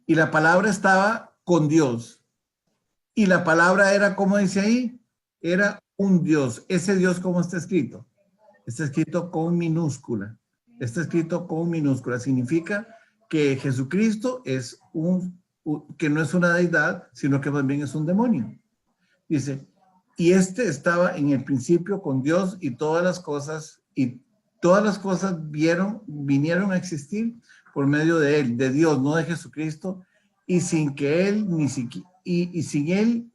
Y la palabra estaba con Dios. Y la palabra era, ¿cómo dice ahí? Era un Dios. Ese Dios, ¿cómo está escrito? Está escrito con minúscula. Está escrito con minúscula. Significa que Jesucristo es que no es una deidad, sino que también es un demonio. Dice, y este estaba en el principio con Dios y todas las cosas vinieron a existir por medio de él, de Dios, no de Jesucristo, y sin él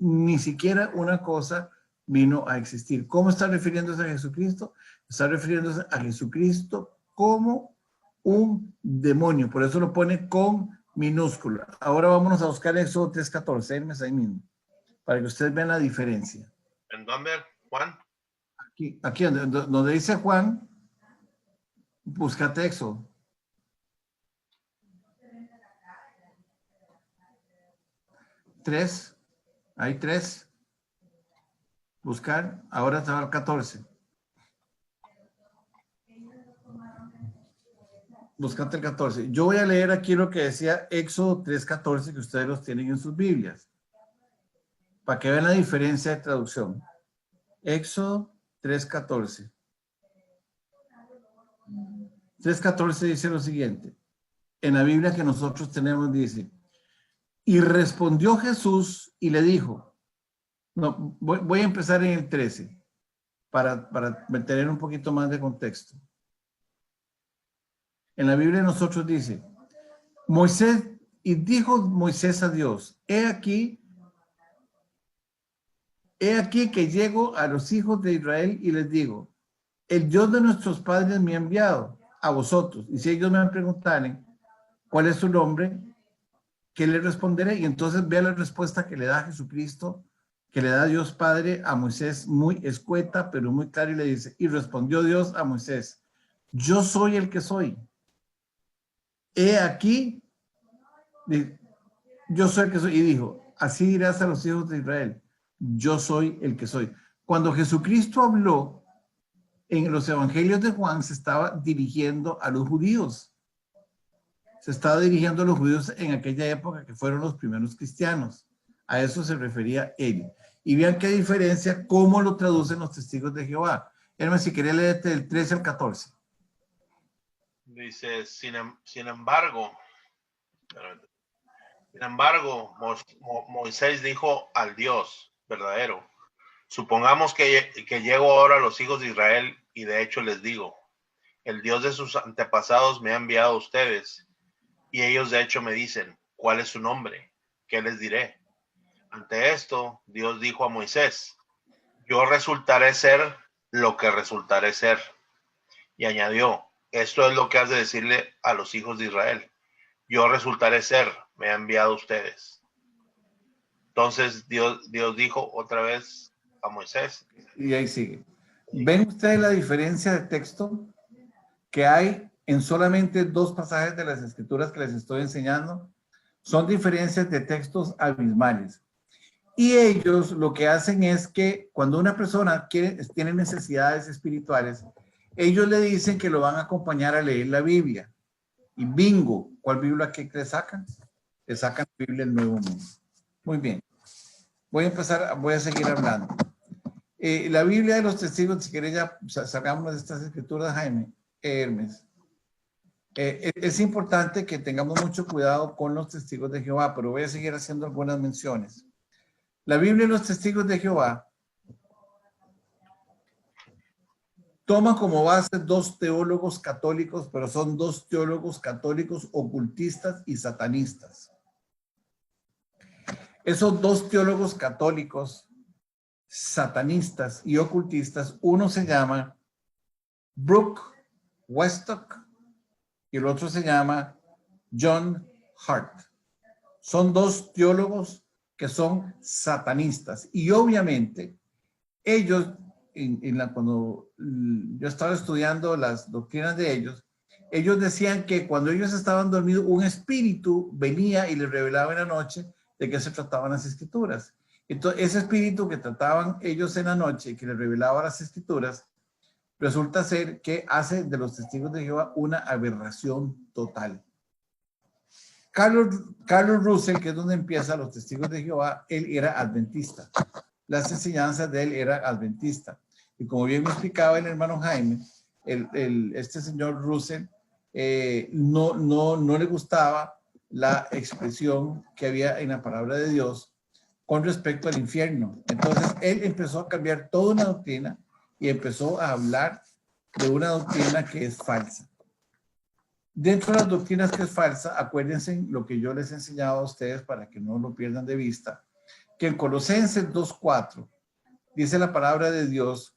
ni siquiera una cosa vino a existir. ¿Cómo está refiriéndose a Jesucristo? Está refiriéndose a Jesucristo como un demonio, por eso lo pone con minúscula. Ahora vámonos a buscar Éxodo 3:14, ahí mismo, para que ustedes vean la diferencia. ¿En dónde, Juan? Aquí donde dice Juan, búscate Éxodo. Hay 3. Buscar, ahora está el 14. Búscate el 14. Yo voy a leer aquí lo que decía Éxodo 3:14, que ustedes los tienen en sus Biblias, para que vean la diferencia de traducción. Éxodo 3:14. 3:14 dice lo siguiente. En la Biblia que nosotros tenemos dice, y respondió Jesús y le dijo, no, voy a empezar en el 13 para tener un poquito más de contexto. En la Biblia nosotros dice, dijo Moisés a Dios, he aquí que llego a los hijos de Israel y les digo, el Dios de nuestros padres me ha enviado a vosotros. Y si ellos me preguntaren, ¿cuál es su nombre? ¿Qué le responderé? Y entonces vea la respuesta que le da Jesucristo, que le da Dios Padre a Moisés, muy escueta, pero muy clara, y le dice, y respondió Dios a Moisés, yo soy el que soy. He aquí, yo soy el que soy. Y dijo, así dirás a los hijos de Israel, yo soy el que soy. Cuando Jesucristo habló en los evangelios de Juan, se estaba dirigiendo a los judíos. Se estaba dirigiendo a los judíos en aquella época que fueron los primeros cristianos. A eso se refería él. Y vean qué diferencia, cómo lo traducen los testigos de Jehová. Hermano, si quería leer del 13 al 14. Dice, sin embargo, Moisés dijo al Dios verdadero, supongamos que llego ahora a los hijos de Israel y de hecho les digo, el Dios de sus antepasados me ha enviado a ustedes y ellos de hecho me dicen, ¿cuál es su nombre? ¿Qué les diré? Ante esto, Dios dijo a Moisés, yo resultaré ser lo que resultaré ser. Y añadió, esto es lo que has de decirle a los hijos de Israel. Yo resultaré ser, me ha enviado a ustedes. Entonces Dios dijo otra vez a Moisés. Y ahí sigue. ¿Ven ustedes la diferencia de texto que hay en solamente 2 pasajes de las escrituras que les estoy enseñando? Son diferencias de textos abismales. Y ellos lo que hacen es que cuando una persona tiene necesidades espirituales, ellos le dicen que lo van a acompañar a leer la Biblia. Y bingo, ¿cuál Biblia que le sacan? Le sacan la Biblia del Nuevo Mundo. Muy bien. Voy a seguir hablando. La Biblia de los testigos, si querés ya sacamos de estas escrituras, Jaime, Hermes. Es importante que tengamos mucho cuidado con los testigos de Jehová, pero voy a seguir haciendo algunas menciones. La Biblia de los testigos de Jehová toma como base 2 teólogos católicos, pero son 2 teólogos católicos ocultistas y satanistas. Esos 2 teólogos católicos, satanistas y ocultistas, uno se llama Brooke Westcott y el otro se llama John Hart. Son 2 teólogos que son satanistas y obviamente ellos, cuando yo estaba estudiando las doctrinas de ellos decían que cuando ellos estaban dormidos, un espíritu venía y les revelaba en la noche de qué se trataban las escrituras. Entonces, ese espíritu que trataban ellos en la noche y que les revelaba las escrituras, resulta ser que hace de los testigos de Jehová una aberración total. Carlos Russell, que es donde empieza los testigos de Jehová, él era adventista. Las enseñanzas de él eran adventistas. Y como bien me explicaba el hermano Jaime, este señor Russell no le gustaba la expresión que había en la palabra de Dios con respecto al infierno. Entonces, él empezó a cambiar toda una doctrina y empezó a hablar de una doctrina que es falsa. Dentro de las doctrinas que es falsa, acuérdense lo que yo les he enseñado a ustedes para que no lo pierdan de vista, que en Colosenses 2:4 dice la palabra de Dios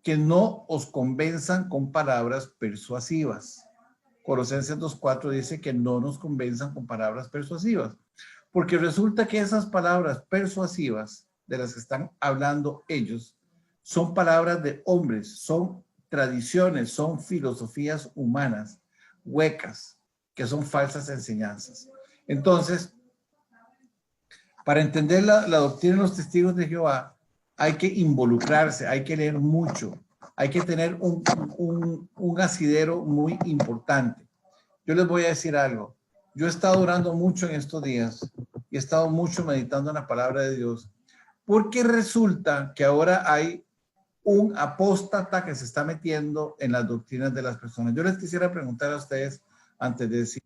que no os convenzan con palabras persuasivas. Colosenses 2:4 dice que no nos convenzan con palabras persuasivas, porque resulta que esas palabras persuasivas de las que están hablando ellos son palabras de hombres, son tradiciones, son filosofías humanas huecas, que son falsas enseñanzas. Entonces, para entender la doctrina de los testigos de Jehová, hay que involucrarse, hay que leer mucho, hay que tener un asidero muy importante. Yo les voy a decir algo. Yo he estado orando mucho en estos días y he estado mucho meditando en la palabra de Dios, porque resulta que ahora hay un apóstata que se está metiendo en las doctrinas de las personas. Yo les quisiera preguntar a ustedes antes de decir,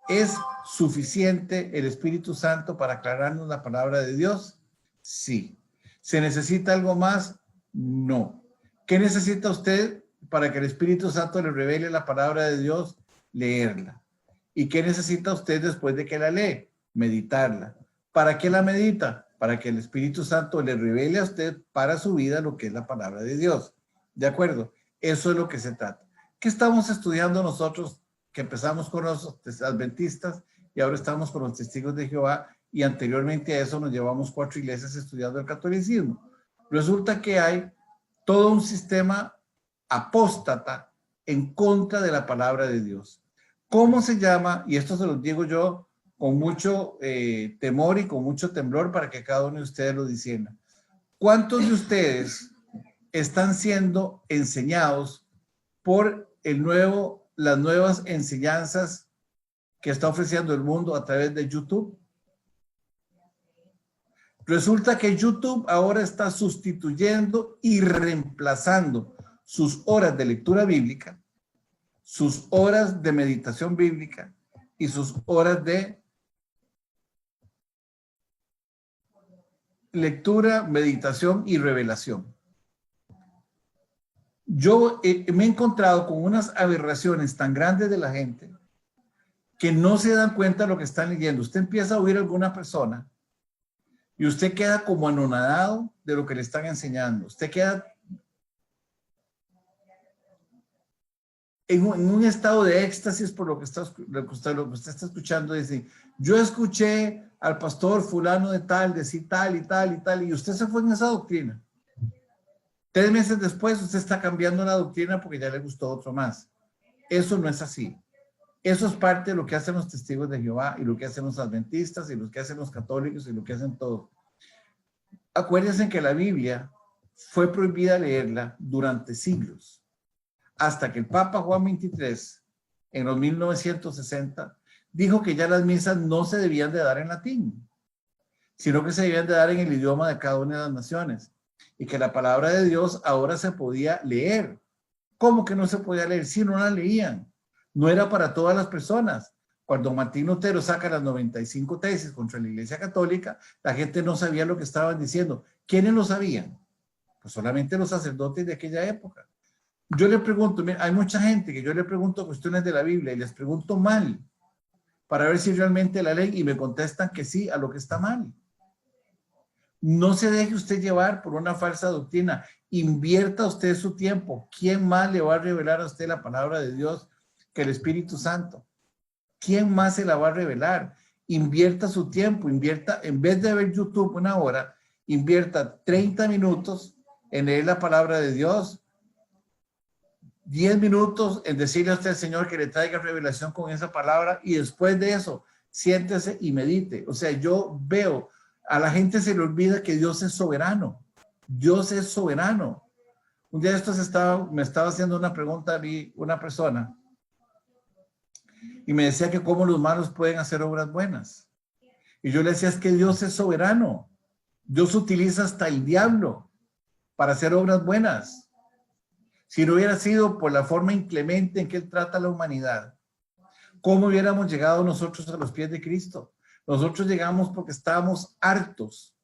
¿es suficiente el Espíritu Santo para aclararnos la palabra de Dios? Sí. ¿Se necesita algo más? No. ¿Qué necesita usted para que el Espíritu Santo le revele la palabra de Dios? Leerla. ¿Y qué necesita usted después de que la lee? Meditarla. ¿Para qué la medita? Para que el Espíritu Santo le revele a usted para su vida lo que es la palabra de Dios. ¿De acuerdo? Eso es lo que se trata. ¿Qué estamos estudiando nosotros? Que empezamos con los adventistas y ahora estamos con los testigos de Jehová, y anteriormente a eso nos llevamos 4 iglesias estudiando el catolicismo. Resulta que hay todo un sistema apóstata en contra de la palabra de Dios. ¿Cómo se llama? Y esto se los digo yo con mucho temor y con mucho temblor para que cada uno de ustedes lo discierna. ¿Cuántos de ustedes están siendo enseñados por las nuevas enseñanzas que está ofreciendo el mundo a través de YouTube? Resulta que YouTube ahora está sustituyendo y reemplazando sus horas de lectura bíblica, sus horas de meditación bíblica y sus horas de lectura, meditación y revelación. Yo me he encontrado con unas aberraciones tan grandes de la gente que no se dan cuenta de lo que están leyendo. Usted empieza a oír a alguna persona y usted queda como anonadado de lo que le están enseñando. Usted queda en un estado de éxtasis por lo que usted está escuchando. Dice, yo escuché al pastor fulano de tal decir tal y tal y tal, y usted se fue en esa doctrina. 3 meses después usted está cambiando la doctrina porque ya le gustó otro más. Eso no es así. Eso es parte de lo que hacen los testigos de Jehová y lo que hacen los adventistas y lo que hacen los católicos y lo que hacen todos. Acuérdense que la Biblia fue prohibida leerla durante siglos, hasta que el Papa Juan XXIII, en los 1960, dijo que ya las misas no se debían de dar en latín, sino que se debían de dar en el idioma de cada una de las naciones, y que la palabra de Dios ahora se podía leer. ¿Cómo que no se podía leer? Si no la leían. No era para todas las personas. Cuando Martín Lutero saca las 95 tesis contra la Iglesia Católica, la gente no sabía lo que estaban diciendo. ¿Quiénes lo sabían? Pues solamente los sacerdotes de aquella época. Yo le pregunto, mira, hay mucha gente que yo le pregunto cuestiones de la Biblia y les pregunto mal para ver si realmente la leen y me contestan que sí a lo que está mal. No se deje usted llevar por una falsa doctrina. Invierta usted su tiempo. ¿Quién más le va a revelar a usted la palabra de Dios que el Espíritu Santo? ¿Quién más se la va a revelar? Invierta su tiempo, invierta, en vez de ver YouTube 1 hora, invierta 30 minutos en leer la palabra de Dios, 10 minutos en decirle a usted al Señor que le traiga revelación con esa palabra, y después de eso, siéntese y medite. O sea, yo veo, a la gente se le olvida que Dios es soberano. Dios es soberano. Un día me estaba haciendo una pregunta a mí, una persona, y me decía que cómo los malos pueden hacer obras buenas. Y yo le decía, es que Dios es soberano. Dios utiliza hasta el diablo para hacer obras buenas. Si no hubiera sido por la forma inclemente en que Él trata a la humanidad, ¿cómo hubiéramos llegado nosotros a los pies de Cristo? Nosotros llegamos porque estábamos hartos,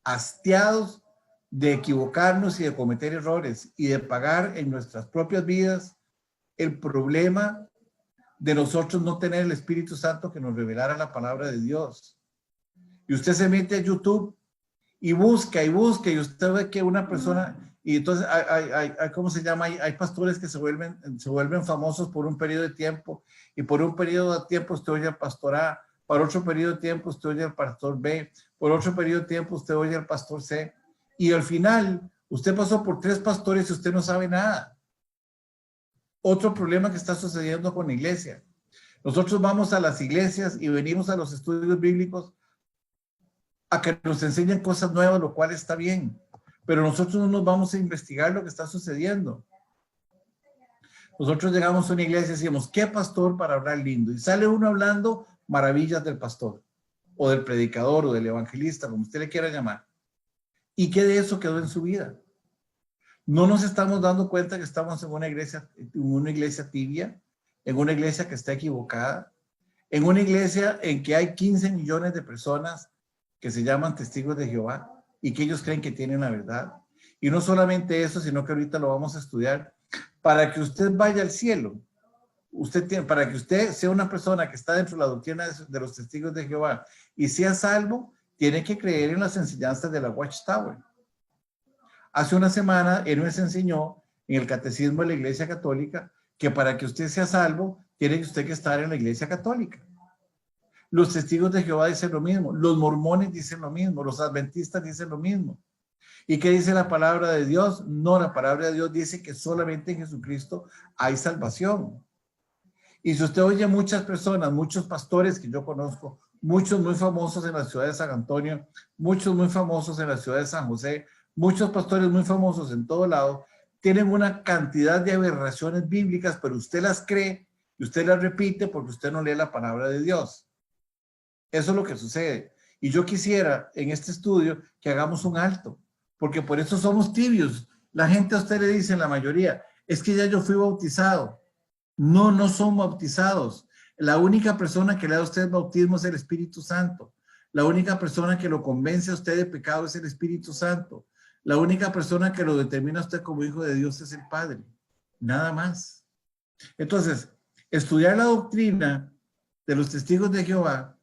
hastiados de equivocarnos y de cometer errores y de pagar en nuestras propias vidas el problema de nosotros no tener el Espíritu Santo que nos revelara la palabra de Dios. Y usted se mete a YouTube y busca, y usted ve que una persona, y entonces hay ¿cómo se llama? Hay pastores que se vuelven famosos por un periodo de tiempo, y por un periodo de tiempo usted oye al pastor A, para otro periodo de tiempo usted oye al pastor B, por otro periodo de tiempo usted oye al pastor C, y al final usted pasó por 3 pastores y usted no sabe nada. Otro problema que está sucediendo con la iglesia. Nosotros vamos a las iglesias y venimos a los estudios bíblicos a que nos enseñen cosas nuevas, lo cual está bien, pero nosotros no nos vamos a investigar lo que está sucediendo. Nosotros llegamos a una iglesia y decimos, ¿qué pastor para hablar lindo? Y sale uno hablando maravillas del pastor, o del predicador, o del evangelista, como usted le quiera llamar. ¿Y qué de eso quedó en su vida? No nos estamos dando cuenta que estamos en una iglesia tibia, en una iglesia que está equivocada, en una iglesia en que hay 15 millones de personas que se llaman testigos de Jehová y que ellos creen que tienen la verdad. Y no solamente eso, sino que ahorita lo vamos a estudiar. Para que usted vaya al cielo, para que usted sea una persona que está dentro de la doctrina de los testigos de Jehová y sea salvo, tiene que creer en las enseñanzas de la Watchtower. Hace una semana él nos enseñó en el catecismo de la Iglesia Católica que para que usted sea salvo, tiene usted que estar en la Iglesia Católica. Los testigos de Jehová dicen lo mismo, los mormones dicen lo mismo, los adventistas dicen lo mismo. ¿Y qué dice la palabra de Dios? No, la palabra de Dios dice que solamente en Jesucristo hay salvación. Y si usted oye a muchas personas, muchos pastores que yo conozco, muchos muy famosos en la ciudad de San Antonio, muchos muy famosos en la ciudad de San José, muchos pastores muy famosos en todo lado, tienen una cantidad de aberraciones bíblicas, pero usted las cree y usted las repite porque usted no lee la palabra de Dios. Eso es lo que sucede. Y yo quisiera en este estudio que hagamos un alto, porque por eso somos tibios. La gente a usted le dice, la mayoría, es que ya yo fui bautizado. No, no son bautizados. La única persona que le da a usted el bautismo es el Espíritu Santo. La única persona que lo convence a usted de pecado es el Espíritu Santo. La única persona que lo determina a usted como hijo de Dios es el Padre. Nada más. Entonces, estudiar la doctrina de los testigos de Jehová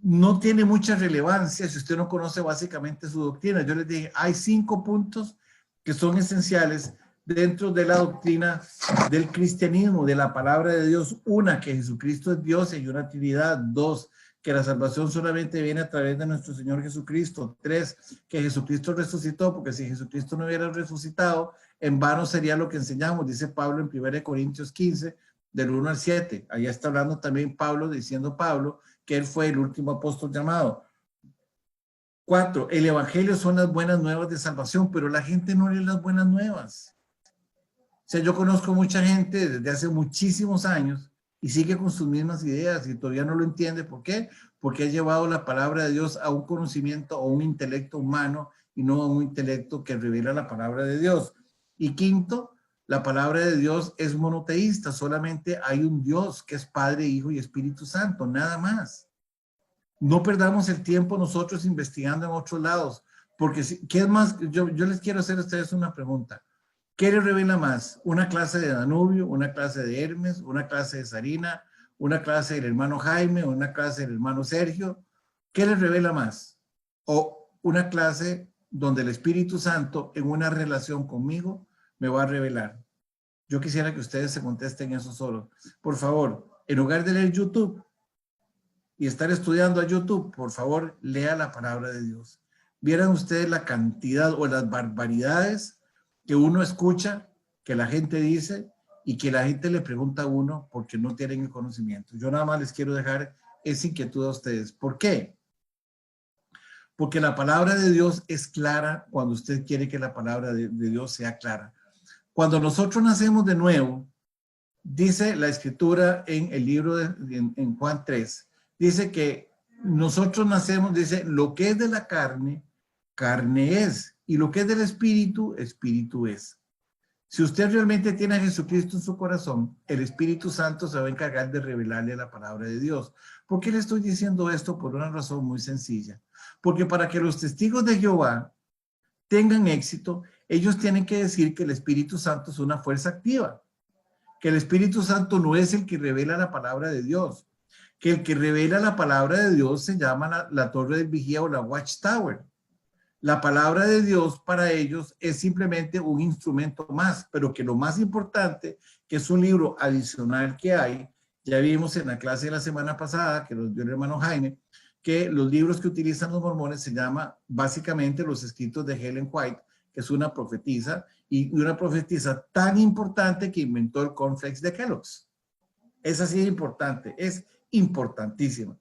no tiene mucha relevancia si usted no conoce básicamente su doctrina. Yo les dije, hay 5 puntos que son esenciales dentro de la doctrina del cristianismo, de la palabra de Dios. 1, que Jesucristo es Dios y hay una Trinidad. 2, que la salvación solamente viene a través de nuestro Señor Jesucristo. 3, que Jesucristo resucitó, porque si Jesucristo no hubiera resucitado, en vano sería lo que enseñamos, dice Pablo en 1 Corintios 15, del 1 al 7. Allá está hablando también Pablo, diciendo Pablo que él fue el último apóstol llamado. 4, el evangelio son las buenas nuevas de salvación, pero la gente no lee las buenas nuevas. O sea, yo conozco mucha gente desde hace muchísimos años y sigue con sus mismas ideas y todavía no lo entiende. ¿Por qué? Porque ha llevado la palabra de Dios a un conocimiento o un intelecto humano y no a un intelecto que revela la palabra de Dios. Y 5, la palabra de Dios es monoteísta, solamente hay un Dios que es Padre, Hijo y Espíritu Santo, nada más. No perdamos el tiempo nosotros investigando en otros lados, porque ¿qué es más? Yo les quiero hacer a ustedes una pregunta. ¿Qué les revela más? ¿Una clase de Danubio, una clase de Hermes, una clase de Sarina, una clase del hermano Jaime, una clase del hermano Sergio? ¿Qué les revela más? ¿O una clase donde el Espíritu Santo en una relación conmigo me va a revelar? Yo quisiera que ustedes se contesten eso solo. Por favor, en lugar de leer YouTube y estar estudiando a YouTube, por favor, lea la palabra de Dios. Vieran ustedes la cantidad o las barbaridades que uno escucha, que la gente dice y que la gente le pregunta a uno porque no tienen el conocimiento. Yo nada más les quiero dejar esa inquietud a ustedes. ¿Por qué? Porque la palabra de Dios es clara cuando usted quiere que la palabra de Dios sea clara. Cuando nosotros nacemos de nuevo, Dice la escritura en el libro en Juan 3, dice que nosotros nacemos, dice, lo que es de la carne, carne es, y lo que es del espíritu, espíritu es. Si usted realmente tiene a Jesucristo en su corazón, el Espíritu Santo se va a encargar de revelarle la palabra de Dios. ¿Por qué le estoy diciendo esto? Por una razón muy sencilla. Porque para que los testigos de Jehová tengan éxito, ellos tienen que decir que el Espíritu Santo es una fuerza activa, que el Espíritu Santo no es el que revela la palabra de Dios, que el que revela la palabra de Dios se llama la torre del vigía o la watchtower. La palabra de Dios para ellos es simplemente un instrumento más, pero que lo más importante, que es un libro adicional que hay, ya vimos en la clase de la semana pasada, que nos dio el hermano Jaime, que los libros que utilizan los mormones se llama básicamente los escritos de Ellen White, que es una profetisa, y una profetisa tan importante que inventó el cornflakes de Kellogg's. Es así de importante, es importantísima.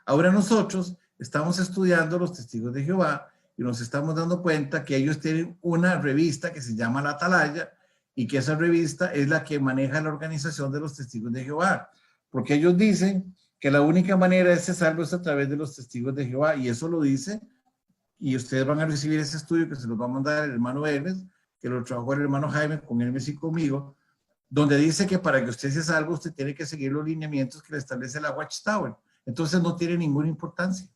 Ahora nosotros estamos estudiando los testigos de Jehová, y nos estamos dando cuenta que ellos tienen una revista que se llama La Atalaya y que esa revista es la que maneja la organización de los testigos de Jehová. Porque ellos dicen que la única manera de ser salvos es a través de los testigos de Jehová y eso lo dice y ustedes van a recibir ese estudio que se los va a mandar el hermano Hermes, que lo trabajó el hermano Jaime con Hermes y conmigo, donde dice que para que usted sea salvo usted tiene que seguir los lineamientos que le establece la Watchtower. Entonces no tiene ninguna importancia.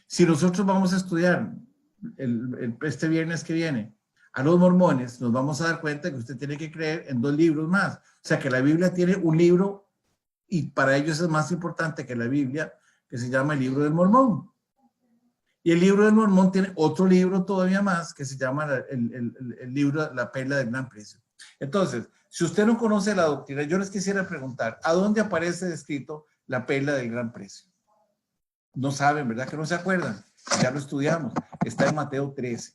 Si nosotros vamos a estudiar este viernes que viene a los mormones, nos vamos a dar cuenta que usted tiene que creer en 2 libros más. O sea, que la Biblia tiene un libro y para ellos es más importante que la Biblia, que se llama el libro del Mormón. Y el libro del Mormón tiene otro libro todavía más que se llama el libro La Perla del Gran Precio. Entonces, si usted no conoce la doctrina, yo les quisiera preguntar, ¿a dónde aparece escrito la Perla del Gran Precio? No saben, ¿verdad? Que no se acuerdan. Ya lo estudiamos. Está en Mateo 13.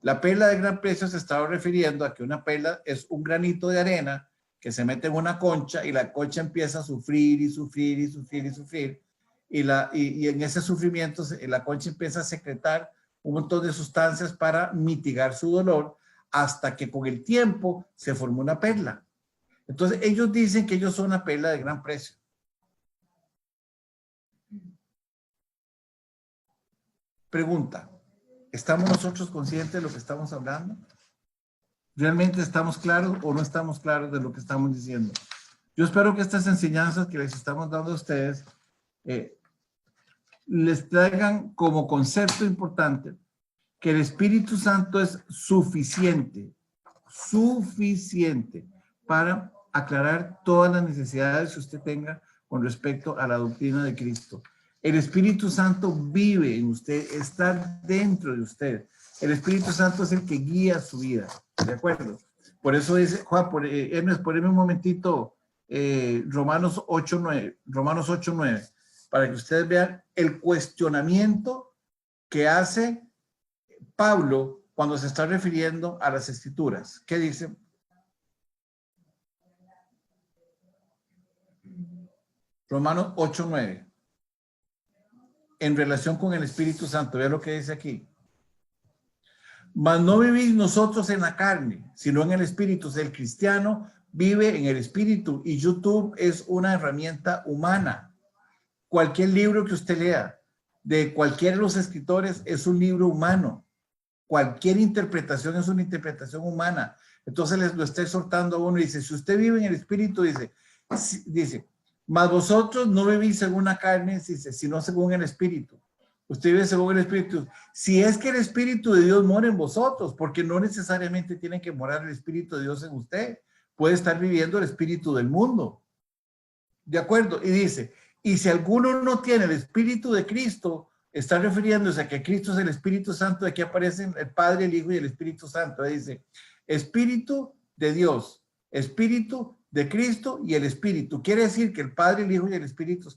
La perla de gran precio se estaba refiriendo a que una perla es un granito de arena que se mete en una concha y la concha empieza a sufrir y sufrir y sufrir y sufrir. Y en ese sufrimiento la concha empieza a secretar un montón de sustancias para mitigar su dolor hasta que con el tiempo se formó una perla. Entonces ellos dicen que ellos son una perla de gran precio. Pregunta, ¿estamos nosotros conscientes de lo que estamos hablando? ¿Realmente estamos claros o no estamos claros de lo que estamos diciendo? Yo espero que estas enseñanzas que les estamos dando a ustedes les traigan como concepto importante que el Espíritu Santo es suficiente para aclarar todas las necesidades que usted tenga con respecto a la doctrina de Cristo. El Espíritu Santo vive en usted, está dentro de usted. El Espíritu Santo es el que guía su vida, ¿de acuerdo? Por eso dice, Juan, Hermes, poneme un momentito Romanos 8:9, para que ustedes vean el cuestionamiento que hace Pablo cuando se está refiriendo a las Escrituras. ¿Qué dice? Romanos 8:9. En relación con el Espíritu Santo, vean lo que dice aquí. Mas no vivís nosotros en la carne, sino en el Espíritu. O sea, el cristiano vive en el Espíritu y YouTube es una herramienta humana. Cualquier libro que usted lea de cualquiera de los escritores es un libro humano. Cualquier interpretación es una interpretación humana. Entonces les lo está exhortando a uno y dice, si usted vive en el Espíritu, dice, mas vosotros no vivís según la carne, sino según el Espíritu. Usted vive según el Espíritu. Si es que el Espíritu de Dios mora en vosotros, porque no necesariamente tiene que morar el Espíritu de Dios en usted. Puede estar viviendo el espíritu del mundo. ¿De acuerdo? Y dice, y si alguno no tiene el Espíritu de Cristo, está refiriéndose a que Cristo es el Espíritu Santo, de aquí aparecen el Padre, el Hijo y el Espíritu Santo. Dice, Espíritu de Dios, Espíritu de Cristo y el Espíritu. Quiere decir que el Padre, el Hijo y el Espíritu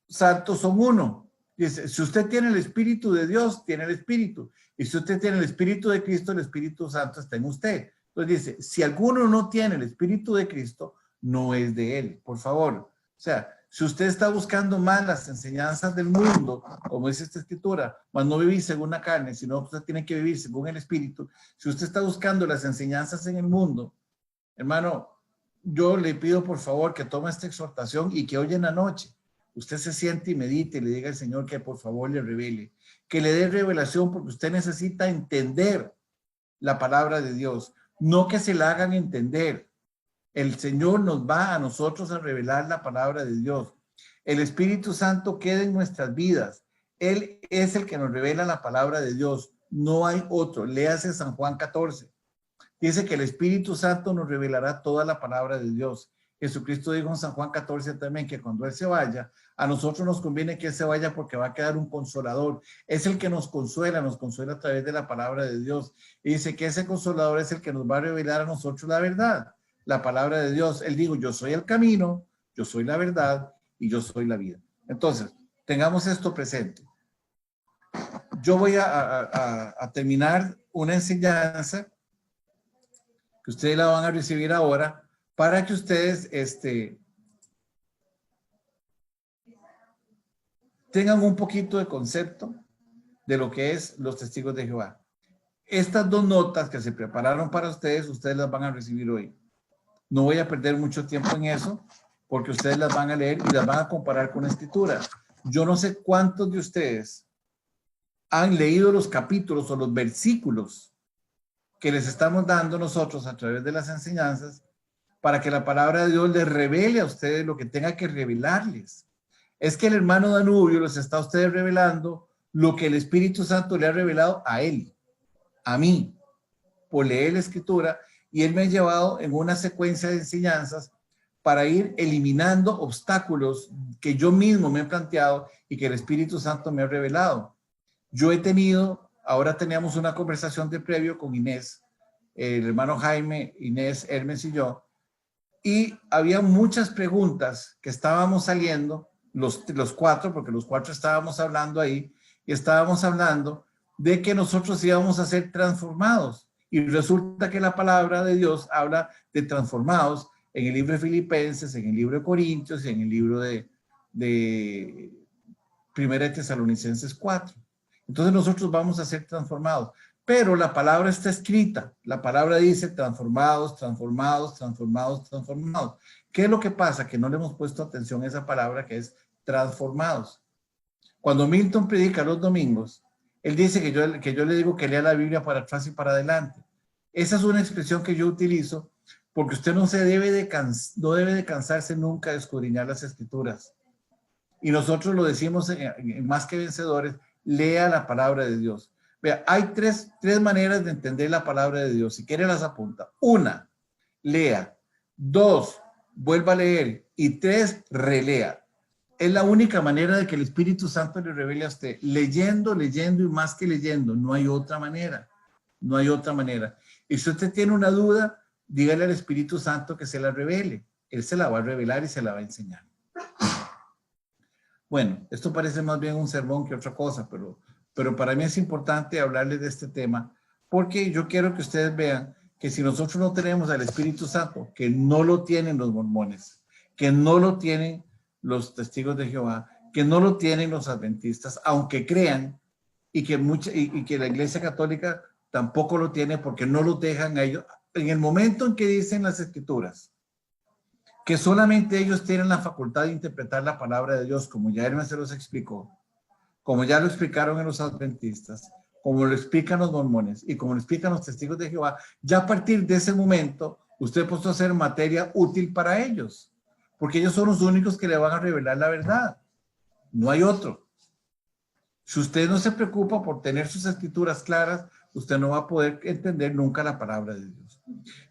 Santo son uno. Dice, si usted tiene el Espíritu de Dios, tiene el Espíritu. Y si usted tiene el Espíritu de Cristo, el Espíritu Santo está en usted. Entonces dice, si alguno no tiene el Espíritu de Cristo, no es de él. Por favor. O sea, si usted está buscando más las enseñanzas del mundo, como dice esta escritura, mas no vivir según la carne, sino usted tiene que vivir según el Espíritu. Si usted está buscando las enseñanzas en el mundo, hermano, yo le pido por favor que tome esta exhortación y que hoy en la noche usted se siente y medite y le diga al Señor que por favor le revele, que le dé revelación, porque usted necesita entender la palabra de Dios, no que se la hagan entender. El Señor nos va a nosotros a revelar la palabra de Dios. El Espíritu Santo queda en nuestras vidas. Él es el que nos revela la palabra de Dios. No hay otro. Léase San Juan 14. Dice que el Espíritu Santo nos revelará toda la palabra de Dios. Jesucristo dijo en San Juan 14 también que cuando Él se vaya, a nosotros nos conviene que Él se vaya porque va a quedar un consolador. Es el que nos consuela a través de la palabra de Dios. Y dice que ese consolador es el que nos va a revelar a nosotros la verdad, la palabra de Dios. Él dijo, yo soy el camino, yo soy la verdad y yo soy la vida. Entonces, tengamos esto presente. Yo voy a terminar una enseñanza que ustedes la van a recibir ahora para que ustedes tengan un poquito de concepto de lo que es los testigos de Jehová. Estas dos notas que se prepararon para ustedes las van a recibir hoy. No voy a perder mucho tiempo en eso, porque ustedes las van a leer y las van a comparar con la Escritura. Yo no sé cuántos de ustedes han leído los capítulos o los versículos que les estamos dando nosotros a través de las enseñanzas para que la palabra de Dios les revele a ustedes lo que tenga que revelarles. Es que el hermano Danubio les está a ustedes revelando lo que el Espíritu Santo le ha revelado a él, a mí, por leer la Escritura, y él me ha llevado en una secuencia de enseñanzas para ir eliminando obstáculos que yo mismo me he planteado y que el Espíritu Santo me ha revelado. Yo he tenido, ahora teníamos una conversación de previo con Inés, el hermano Jaime, Inés, Hermes y yo, y había muchas preguntas que estábamos saliendo, los cuatro, porque los cuatro estábamos hablando ahí, y estábamos hablando de que nosotros íbamos a ser transformados. Y resulta que la palabra de Dios habla de transformados en el libro de Filipenses, en el libro de Corintios y en el libro de Primera de Tesalonicenses 4. Entonces nosotros vamos a ser transformados. Pero la palabra está escrita. La palabra dice transformados, transformados, transformados, transformados. ¿Qué es lo que pasa? Que no le hemos puesto atención a esa palabra que es transformados. Cuando Milton predica los domingos, él dice que yo le digo que lea la Biblia para atrás y para adelante. Esa es una expresión que yo utilizo porque usted no debe de cansarse nunca de escudriñar las Escrituras. Y nosotros lo decimos en Más que Vencedores, lea la palabra de Dios. Vea, hay tres maneras de entender la palabra de Dios. Si quiere las apunta. 1, lea. 2, vuelva a leer. Y 3, relea. Es la única manera de que el Espíritu Santo le revele a usted. Leyendo, leyendo y más que leyendo. No hay otra manera. No hay otra manera. Y si usted tiene una duda, dígale al Espíritu Santo que se la revele. Él se la va a revelar y se la va a enseñar. Bueno, esto parece más bien un sermón que otra cosa, pero para mí es importante hablarles de este tema porque yo quiero que ustedes vean que si nosotros no tenemos al Espíritu Santo, que no lo tienen los mormones, que no lo tienen los testigos de Jehová, que no lo tienen los adventistas, aunque crean, y que la Iglesia Católica tampoco lo tiene porque no lo dejan a ellos. En el momento en que dicen las Escrituras que solamente ellos tienen la facultad de interpretar la palabra de Dios, como ya Hermes se los explicó, como ya lo explicaron en los adventistas, como lo explican los mormones y como lo explican los testigos de Jehová, ya a partir de ese momento usted puede hacer materia útil para ellos, porque ellos son los únicos que le van a revelar la verdad. No hay otro. Si usted no se preocupa por tener sus escrituras claras, usted no va a poder entender nunca la palabra de Dios.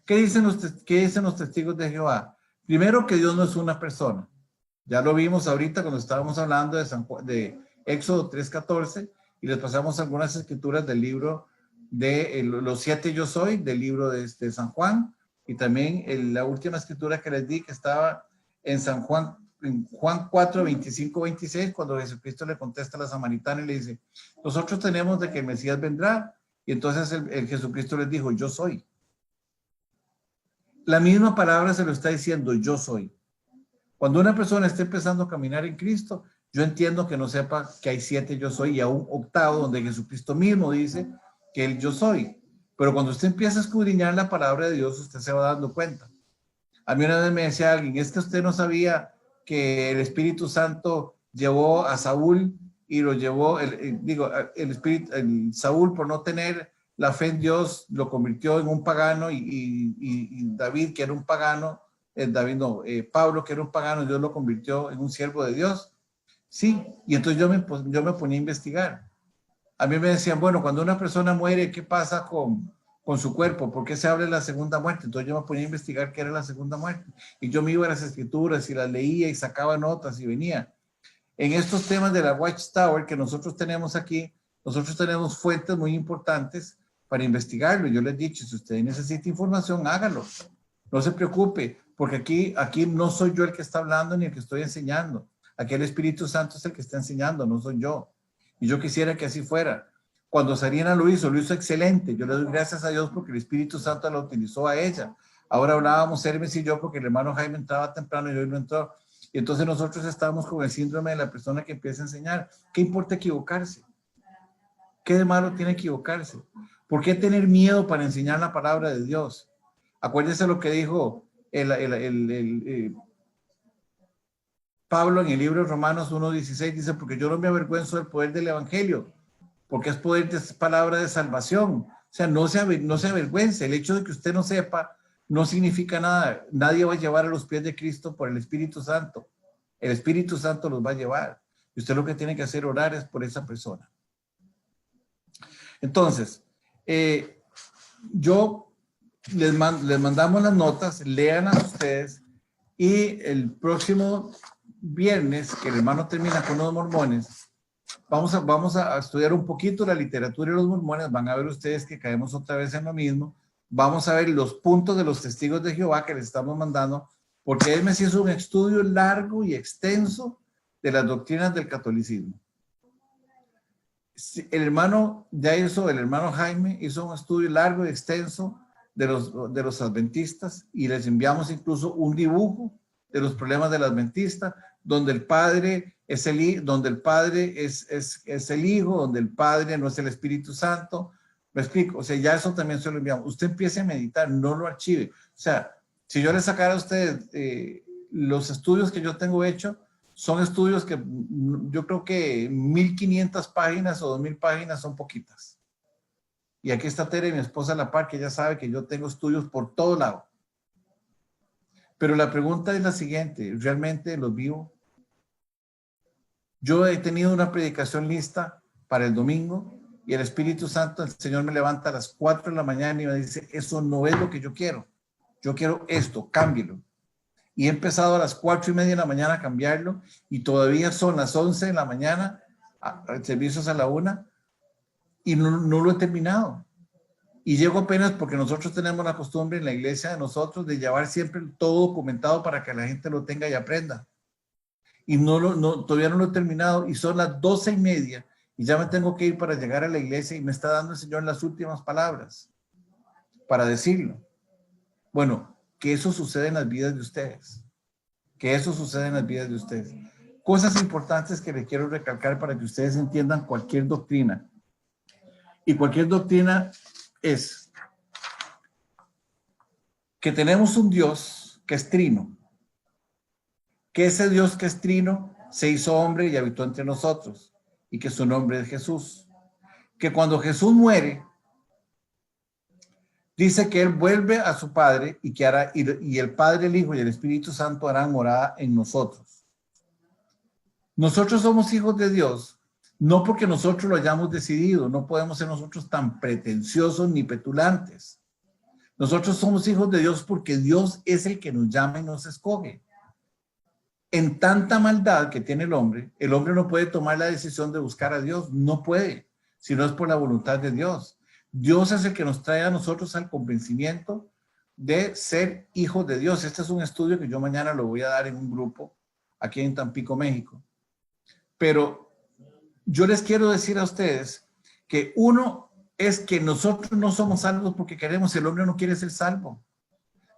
¿Qué dicen los testigos de Jehová? Primero, que Dios no es una persona. Ya lo vimos ahorita cuando estábamos hablando de Éxodo 3:14 y les pasamos algunas escrituras del libro de los 7 yo soy, del libro de San Juan, y también la última escritura que les di que estaba en Juan 4, 25, 26, cuando Jesucristo le contesta a la samaritana y le dice, nosotros tenemos de que el Mesías vendrá, y entonces el Jesucristo les dijo, yo soy. La misma palabra se lo está diciendo, yo soy. Cuando una persona está empezando a caminar en Cristo, yo entiendo que no sepa que hay 7 yo soy y a un octavo donde Jesucristo mismo dice que él yo soy. Pero cuando usted empieza a escudriñar la palabra de Dios, usted se va dando cuenta. A mí una vez me decía alguien, es que usted no sabía que el Espíritu Santo llevó a Saúl y lo llevó, Saúl por no tener la fe en Dios lo convirtió en un pagano y David, que era un pagano, Pablo, que era un pagano, Dios lo convirtió en un siervo de Dios. Sí, y entonces yo me ponía a investigar. A mí me decían, bueno, cuando una persona muere, ¿qué pasa con su cuerpo? ¿Por qué se habla de la segunda muerte? Entonces yo me ponía a investigar qué era la segunda muerte. Y yo me iba a las escrituras y las leía y sacaba notas y venía. En estos temas de la Watchtower que nosotros tenemos aquí, nosotros tenemos fuentes muy importantes para investigarlo. Yo les he dicho, si usted necesita información, hágalo. No se preocupe, porque aquí no soy yo el que está hablando ni el que estoy enseñando. Aquí el Espíritu Santo es el que está enseñando, no soy yo. Y yo quisiera que así fuera. Cuando Sarina lo hizo excelente. Yo le doy gracias a Dios porque el Espíritu Santo la utilizó a ella. Ahora hablábamos Hermes y yo porque el hermano Jaime entraba temprano y hoy no entró. Y entonces nosotros estábamos con el síndrome de la persona que empieza a enseñar. ¿Qué importa equivocarse? ¿Qué de malo tiene equivocarse? ¿Por qué tener miedo para enseñar la palabra de Dios? Acuérdense lo que dijo Pablo en el libro de Romanos 1:16, dice, porque yo no me avergüenzo del poder del evangelio, porque es poder de palabra de salvación. O sea, no se avergüence. El hecho de que usted no sepa no significa nada. Nadie va a llevar a los pies de Cristo por el Espíritu Santo. El Espíritu Santo los va a llevar. Y usted lo que tiene que hacer orar es por esa persona. Entonces, yo les mandamos las notas, léanlas ustedes, y el próximo viernes, que el hermano termina con los mormones, vamos a estudiar un poquito la literatura de los mormones. Van a ver ustedes que caemos otra vez en lo mismo. Vamos a ver los puntos de los testigos de Jehová que les estamos mandando, porque él me hizo un estudio largo y extenso de las doctrinas del catolicismo. El hermano Jaime hizo un estudio largo y extenso de los adventistas, y les enviamos incluso un dibujo de los problemas del adventista, donde el padre es el hijo, donde el padre no es el Espíritu Santo. ¿Me explico? O sea, ya eso también se lo enviamos. Usted empiece a meditar, no lo archive. O sea, si yo le sacara a usted los estudios que yo tengo hecho, son estudios que yo creo que 1500 páginas o 2000 páginas son poquitas. Y aquí está Tere, mi esposa a la par, que ya sabe que yo tengo estudios por todo lado. Pero la pregunta es la siguiente, ¿realmente los vivo? Yo he tenido una predicación lista para el domingo y el Espíritu Santo, el Señor me levanta a las 4 de la mañana y me dice, eso no es lo que yo quiero. Yo quiero esto, cámbielo. Y he empezado a las 4:30 de la mañana a cambiarlo y todavía son las 11 de la mañana, servicios a la 1, y no lo he terminado. Y llego apenas porque nosotros tenemos la costumbre en la iglesia de nosotros de llevar siempre todo documentado para que la gente lo tenga y aprenda. Y todavía no lo he terminado y son las 12:30 y ya me tengo que ir para llegar a la iglesia y me está dando el Señor las últimas palabras para decirlo. Bueno, que eso sucede en las vidas de ustedes. Que eso sucede en las vidas de ustedes. Cosas importantes que les quiero recalcar para que ustedes entiendan cualquier doctrina. Y cualquier doctrina es que tenemos un Dios que es trino. Que ese Dios que es trino se hizo hombre y habitó entre nosotros. Y que su nombre es Jesús. Que cuando Jesús muere, dice que él vuelve a su Padre y que hará, y el Padre, el Hijo y el Espíritu Santo harán morada en nosotros. Nosotros somos hijos de Dios, no porque nosotros lo hayamos decidido, no podemos ser nosotros tan pretenciosos ni petulantes. Nosotros somos hijos de Dios porque Dios es el que nos llama y nos escoge. En tanta maldad que tiene el hombre no puede tomar la decisión de buscar a Dios, no puede, si no es por la voluntad de Dios. Dios es el que nos trae a nosotros al convencimiento de ser hijos de Dios. Este es un estudio que yo mañana lo voy a dar en un grupo aquí en Tampico, México. Pero yo les quiero decir a ustedes que uno es que nosotros no somos salvos porque queremos, el hombre no quiere ser salvo,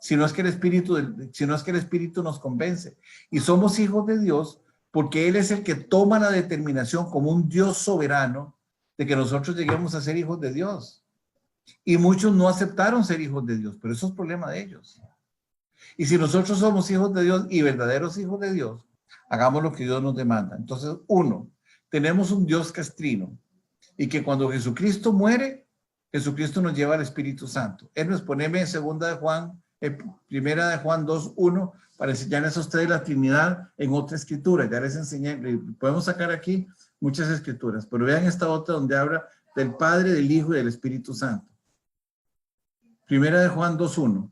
sino es que el Espíritu nos convence. Y somos hijos de Dios porque Él es el que toma la determinación como un Dios soberano de que nosotros lleguemos a ser hijos de Dios. Y muchos no aceptaron ser hijos de Dios, pero eso es problema de ellos. Y si nosotros somos hijos de Dios y verdaderos hijos de Dios, hagamos lo que Dios nos demanda. Entonces, uno, tenemos un Dios que es trino y que cuando Jesucristo muere, Jesucristo nos lleva al Espíritu Santo. Él nos pone en primera de Juan 2:1 para enseñarles a ustedes la Trinidad en otra escritura. Ya les enseñé, podemos sacar aquí muchas escrituras, pero vean esta otra donde habla del Padre, del Hijo y del Espíritu Santo. Primera de Juan 2:1.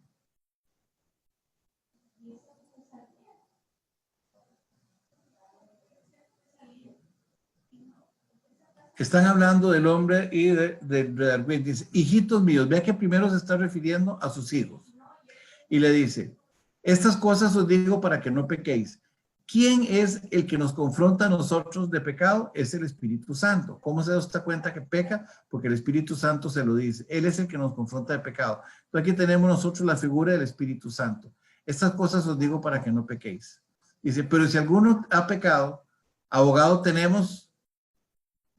Están hablando del hombre y de dice, hijitos míos, vea que primero se está refiriendo a sus hijos. Y le dice, estas cosas os digo para que no pequéis. ¿Quién es el que nos confronta a nosotros de pecado? Es el Espíritu Santo. ¿Cómo se da cuenta que peca? Porque el Espíritu Santo se lo dice. Él es el que nos confronta de pecado. Entonces aquí tenemos nosotros la figura del Espíritu Santo. Estas cosas os digo para que no pequéis. Dice, pero si alguno ha pecado, abogado tenemos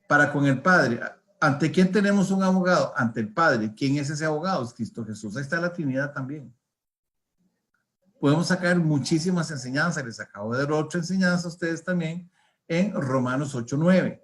para con el Padre. ¿Ante quién tenemos un abogado? Ante el Padre. ¿Quién es ese abogado? Es Cristo Jesús. Ahí está la Trinidad también. Podemos sacar muchísimas enseñanzas. Les acabo de dar otra enseñanza a ustedes también en Romanos 8:9.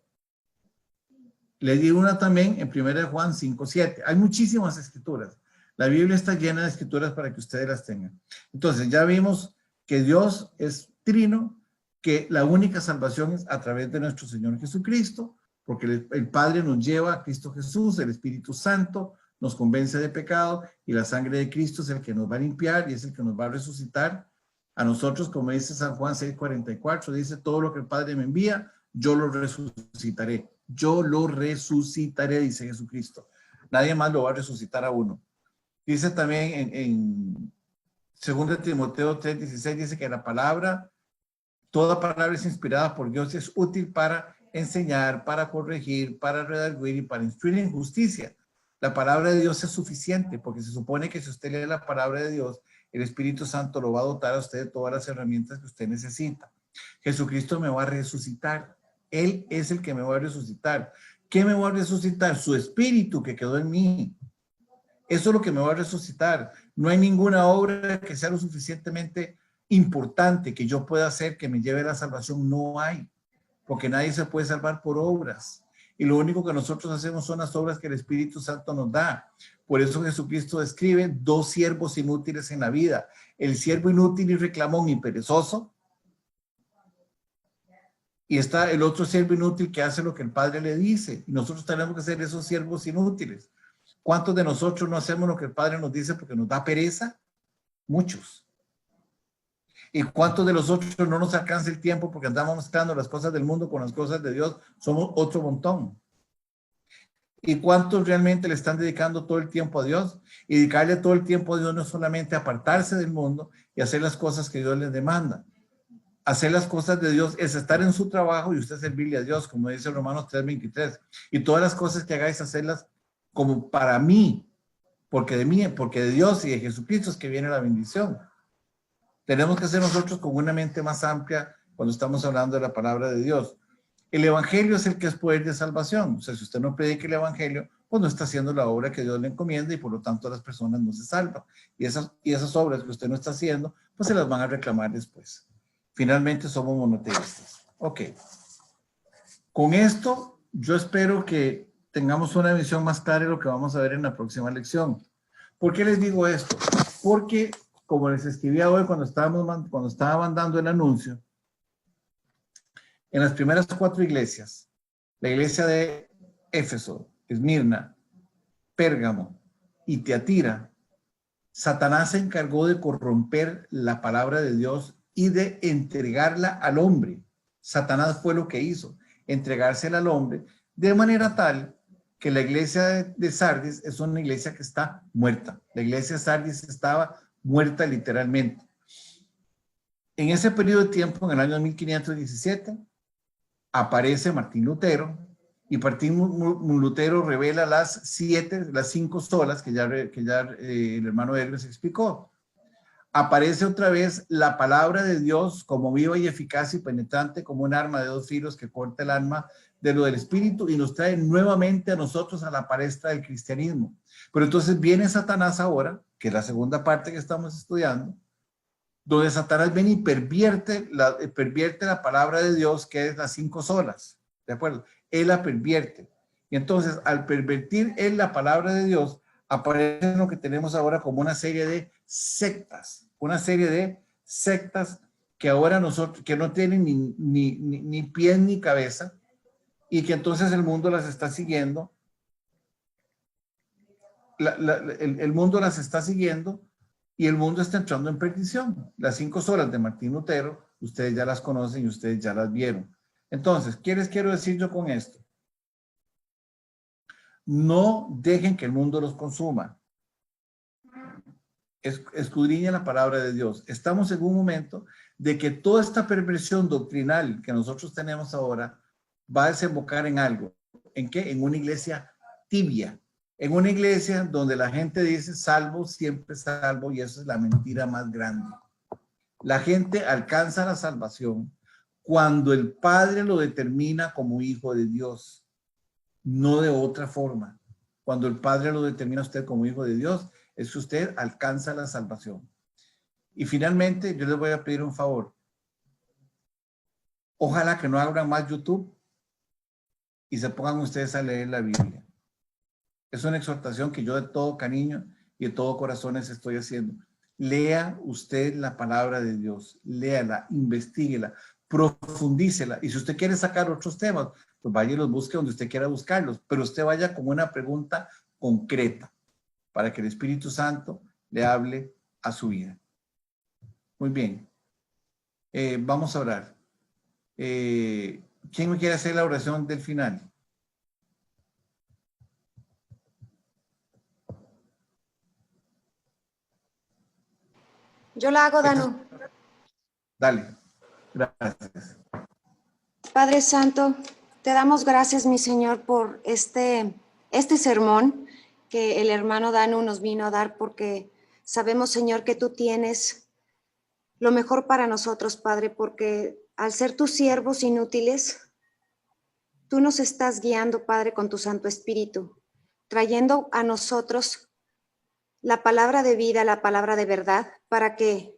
Les di una también en 1 Juan 5:7. Hay muchísimas escrituras. La Biblia está llena de escrituras para que ustedes las tengan. Entonces, ya vimos que Dios es trino, que la única salvación es a través de nuestro Señor Jesucristo, porque el Padre nos lleva a Cristo Jesús, el Espíritu Santo nos convence de pecado y la sangre de Cristo es el que nos va a limpiar y es el que nos va a resucitar a nosotros, como dice San Juan 6:44, dice, todo lo que el Padre me envía, yo lo resucitaré. Yo lo resucitaré, dice Jesucristo. Nadie más lo va a resucitar a uno. Dice también en 2 Timoteo 3:16, dice que la palabra, toda palabra es inspirada por Dios, es útil para enseñar, para corregir, para redarguir y para instruir en justicia. La palabra de Dios es suficiente, porque se supone que si usted lee la palabra de Dios, el Espíritu Santo lo va a dotar a usted de todas las herramientas que usted necesita. Jesucristo me va a resucitar. Él es el que me va a resucitar. ¿Qué me va a resucitar? Su espíritu que quedó en mí. Eso es lo que me va a resucitar. No hay ninguna obra que sea lo suficientemente importante que yo pueda hacer que me lleve a la salvación. No hay. Porque nadie se puede salvar por obras. Y lo único que nosotros hacemos son las obras que el Espíritu Santo nos da. Por eso Jesucristo describe dos siervos inútiles en la vida. El siervo inútil y reclamón y perezoso. Y está el otro siervo inútil que hace lo que el Padre le dice. Y nosotros tenemos que ser esos siervos inútiles. ¿Cuántos de nosotros no hacemos lo que el Padre nos dice porque nos da pereza? Muchos. ¿Y cuántos de nosotros no nos alcanza el tiempo porque andamos mezclando las cosas del mundo con las cosas de Dios? Somos otro montón. ¿Y cuántos realmente le están dedicando todo el tiempo a Dios? Y dedicarle todo el tiempo a Dios no es solamente apartarse del mundo y hacer las cosas que Dios les demanda. Hacer las cosas de Dios es estar en su trabajo y usted servirle a Dios, como dice Romanos 3:23. Y todas las cosas que hagáis, hacerlas como para mí, porque de Dios y de Jesucristo es que viene la bendición. Tenemos que ser nosotros con una mente más amplia cuando estamos hablando de la palabra de Dios. El evangelio es el que es poder de salvación. O sea, si usted no predica el evangelio, pues no está haciendo la obra que Dios le encomienda y por lo tanto las personas no se salvan. Y esas obras que usted no está haciendo, pues se las van a reclamar después. Finalmente somos monoteístas. Ok. Con esto, yo espero que tengamos una visión más clara de lo que vamos a ver en la próxima lección. ¿Por qué les digo esto? Porque, como les escribía hoy cuando estaba mandando el anuncio, en las primeras 4 iglesias, la iglesia de Éfeso, Esmirna, Pérgamo y Tiatira, Satanás se encargó de corromper la palabra de Dios y de entregarla al hombre. Satanás fue lo que hizo, entregársela al hombre, de manera tal que la iglesia de Sardis es una iglesia que está muerta. La iglesia de Sardis estaba muerta literalmente. En ese periodo de tiempo, en el año 1517, aparece Martín Lutero, y Martín Lutero revela las 5 solas que ya el hermano Edwards explicó. Aparece otra vez la palabra de Dios como viva y eficaz y penetrante, como un arma de 2 filos que corta el alma de lo del espíritu y nos trae nuevamente a nosotros a la palestra del cristianismo. Pero entonces viene Satanás ahora, que es la segunda parte que estamos estudiando, donde Satanás viene y pervierte la palabra de Dios, que es las 5 solas, ¿de acuerdo? Él la pervierte. Y entonces, al pervertir él la palabra de Dios, aparece lo que tenemos ahora como una serie de sectas, que ahora nosotros, que no tienen ni pies ni cabeza, y que entonces el mundo las está siguiendo. El mundo las está siguiendo y el mundo está entrando en perdición. Las 5 solas de Martín Lutero, ustedes ya las conocen y ustedes ya las vieron. Entonces, ¿qué les quiero decir yo con esto? No dejen que el mundo los consuma. Escudriñen la palabra de Dios. Estamos en un momento de que toda esta perversión doctrinal que nosotros tenemos ahora va a desembocar en algo. ¿En qué? En una iglesia tibia. En una iglesia donde la gente dice salvo, siempre salvo, y eso es la mentira más grande. La gente alcanza la salvación cuando el Padre lo determina como hijo de Dios, no de otra forma. Cuando el Padre lo determina a usted como hijo de Dios, es que usted alcanza la salvación. Y finalmente, yo les voy a pedir un favor. Ojalá que no abran más YouTube y se pongan ustedes a leer la Biblia. Es una exhortación que yo de todo cariño y de todo corazón les estoy haciendo. Lea usted la palabra de Dios, léala, investíguela, profundícela. Y si usted quiere sacar otros temas, pues vaya y los busque donde usted quiera buscarlos, pero usted vaya con una pregunta concreta para que el Espíritu Santo le hable a su vida. Muy bien. Vamos a orar. ¿Quién me quiere hacer la oración del final? Yo la hago, Danu. Dale. Gracias. Padre Santo, te damos gracias, mi Señor, por este sermón que el hermano Danu nos vino a dar, porque sabemos, Señor, que tú tienes lo mejor para nosotros, Padre, porque al ser tus siervos inútiles, tú nos estás guiando, Padre, con tu Santo Espíritu, trayendo a nosotros la palabra de vida, la palabra de verdad, para que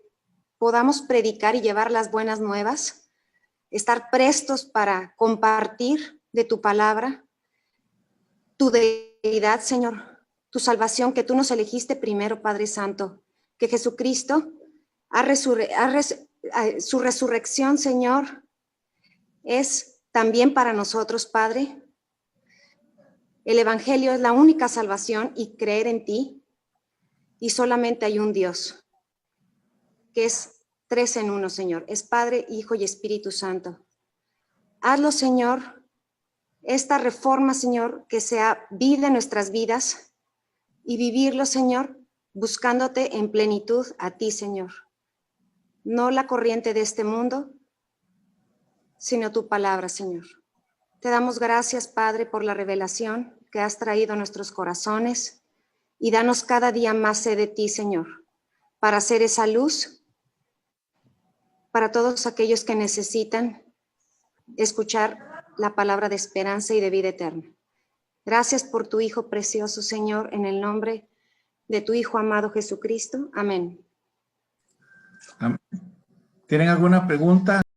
podamos predicar y llevar las buenas nuevas, estar prestos para compartir de tu palabra, tu deidad, Señor, tu salvación, que tú nos elegiste primero, Padre Santo, que Jesucristo su resurrección, Señor, es también para nosotros, Padre. El Evangelio es la única salvación, y creer en ti. Y solamente hay un Dios, que es 3 en 1, Señor. Es Padre, Hijo y Espíritu Santo. Hazlo, Señor, esta reforma, Señor, que sea vida en nuestras vidas, y vivirlo, Señor, buscándote en plenitud a ti, Señor. No la corriente de este mundo, sino tu palabra, Señor. Te damos gracias, Padre, por la revelación que has traído a nuestros corazones, y danos cada día más sed de ti, Señor, para ser esa luz para todos aquellos que necesitan escuchar la palabra de esperanza y de vida eterna. Gracias por tu Hijo precioso, Señor, en el nombre de tu Hijo amado Jesucristo. Amén. ¿Tienen alguna pregunta?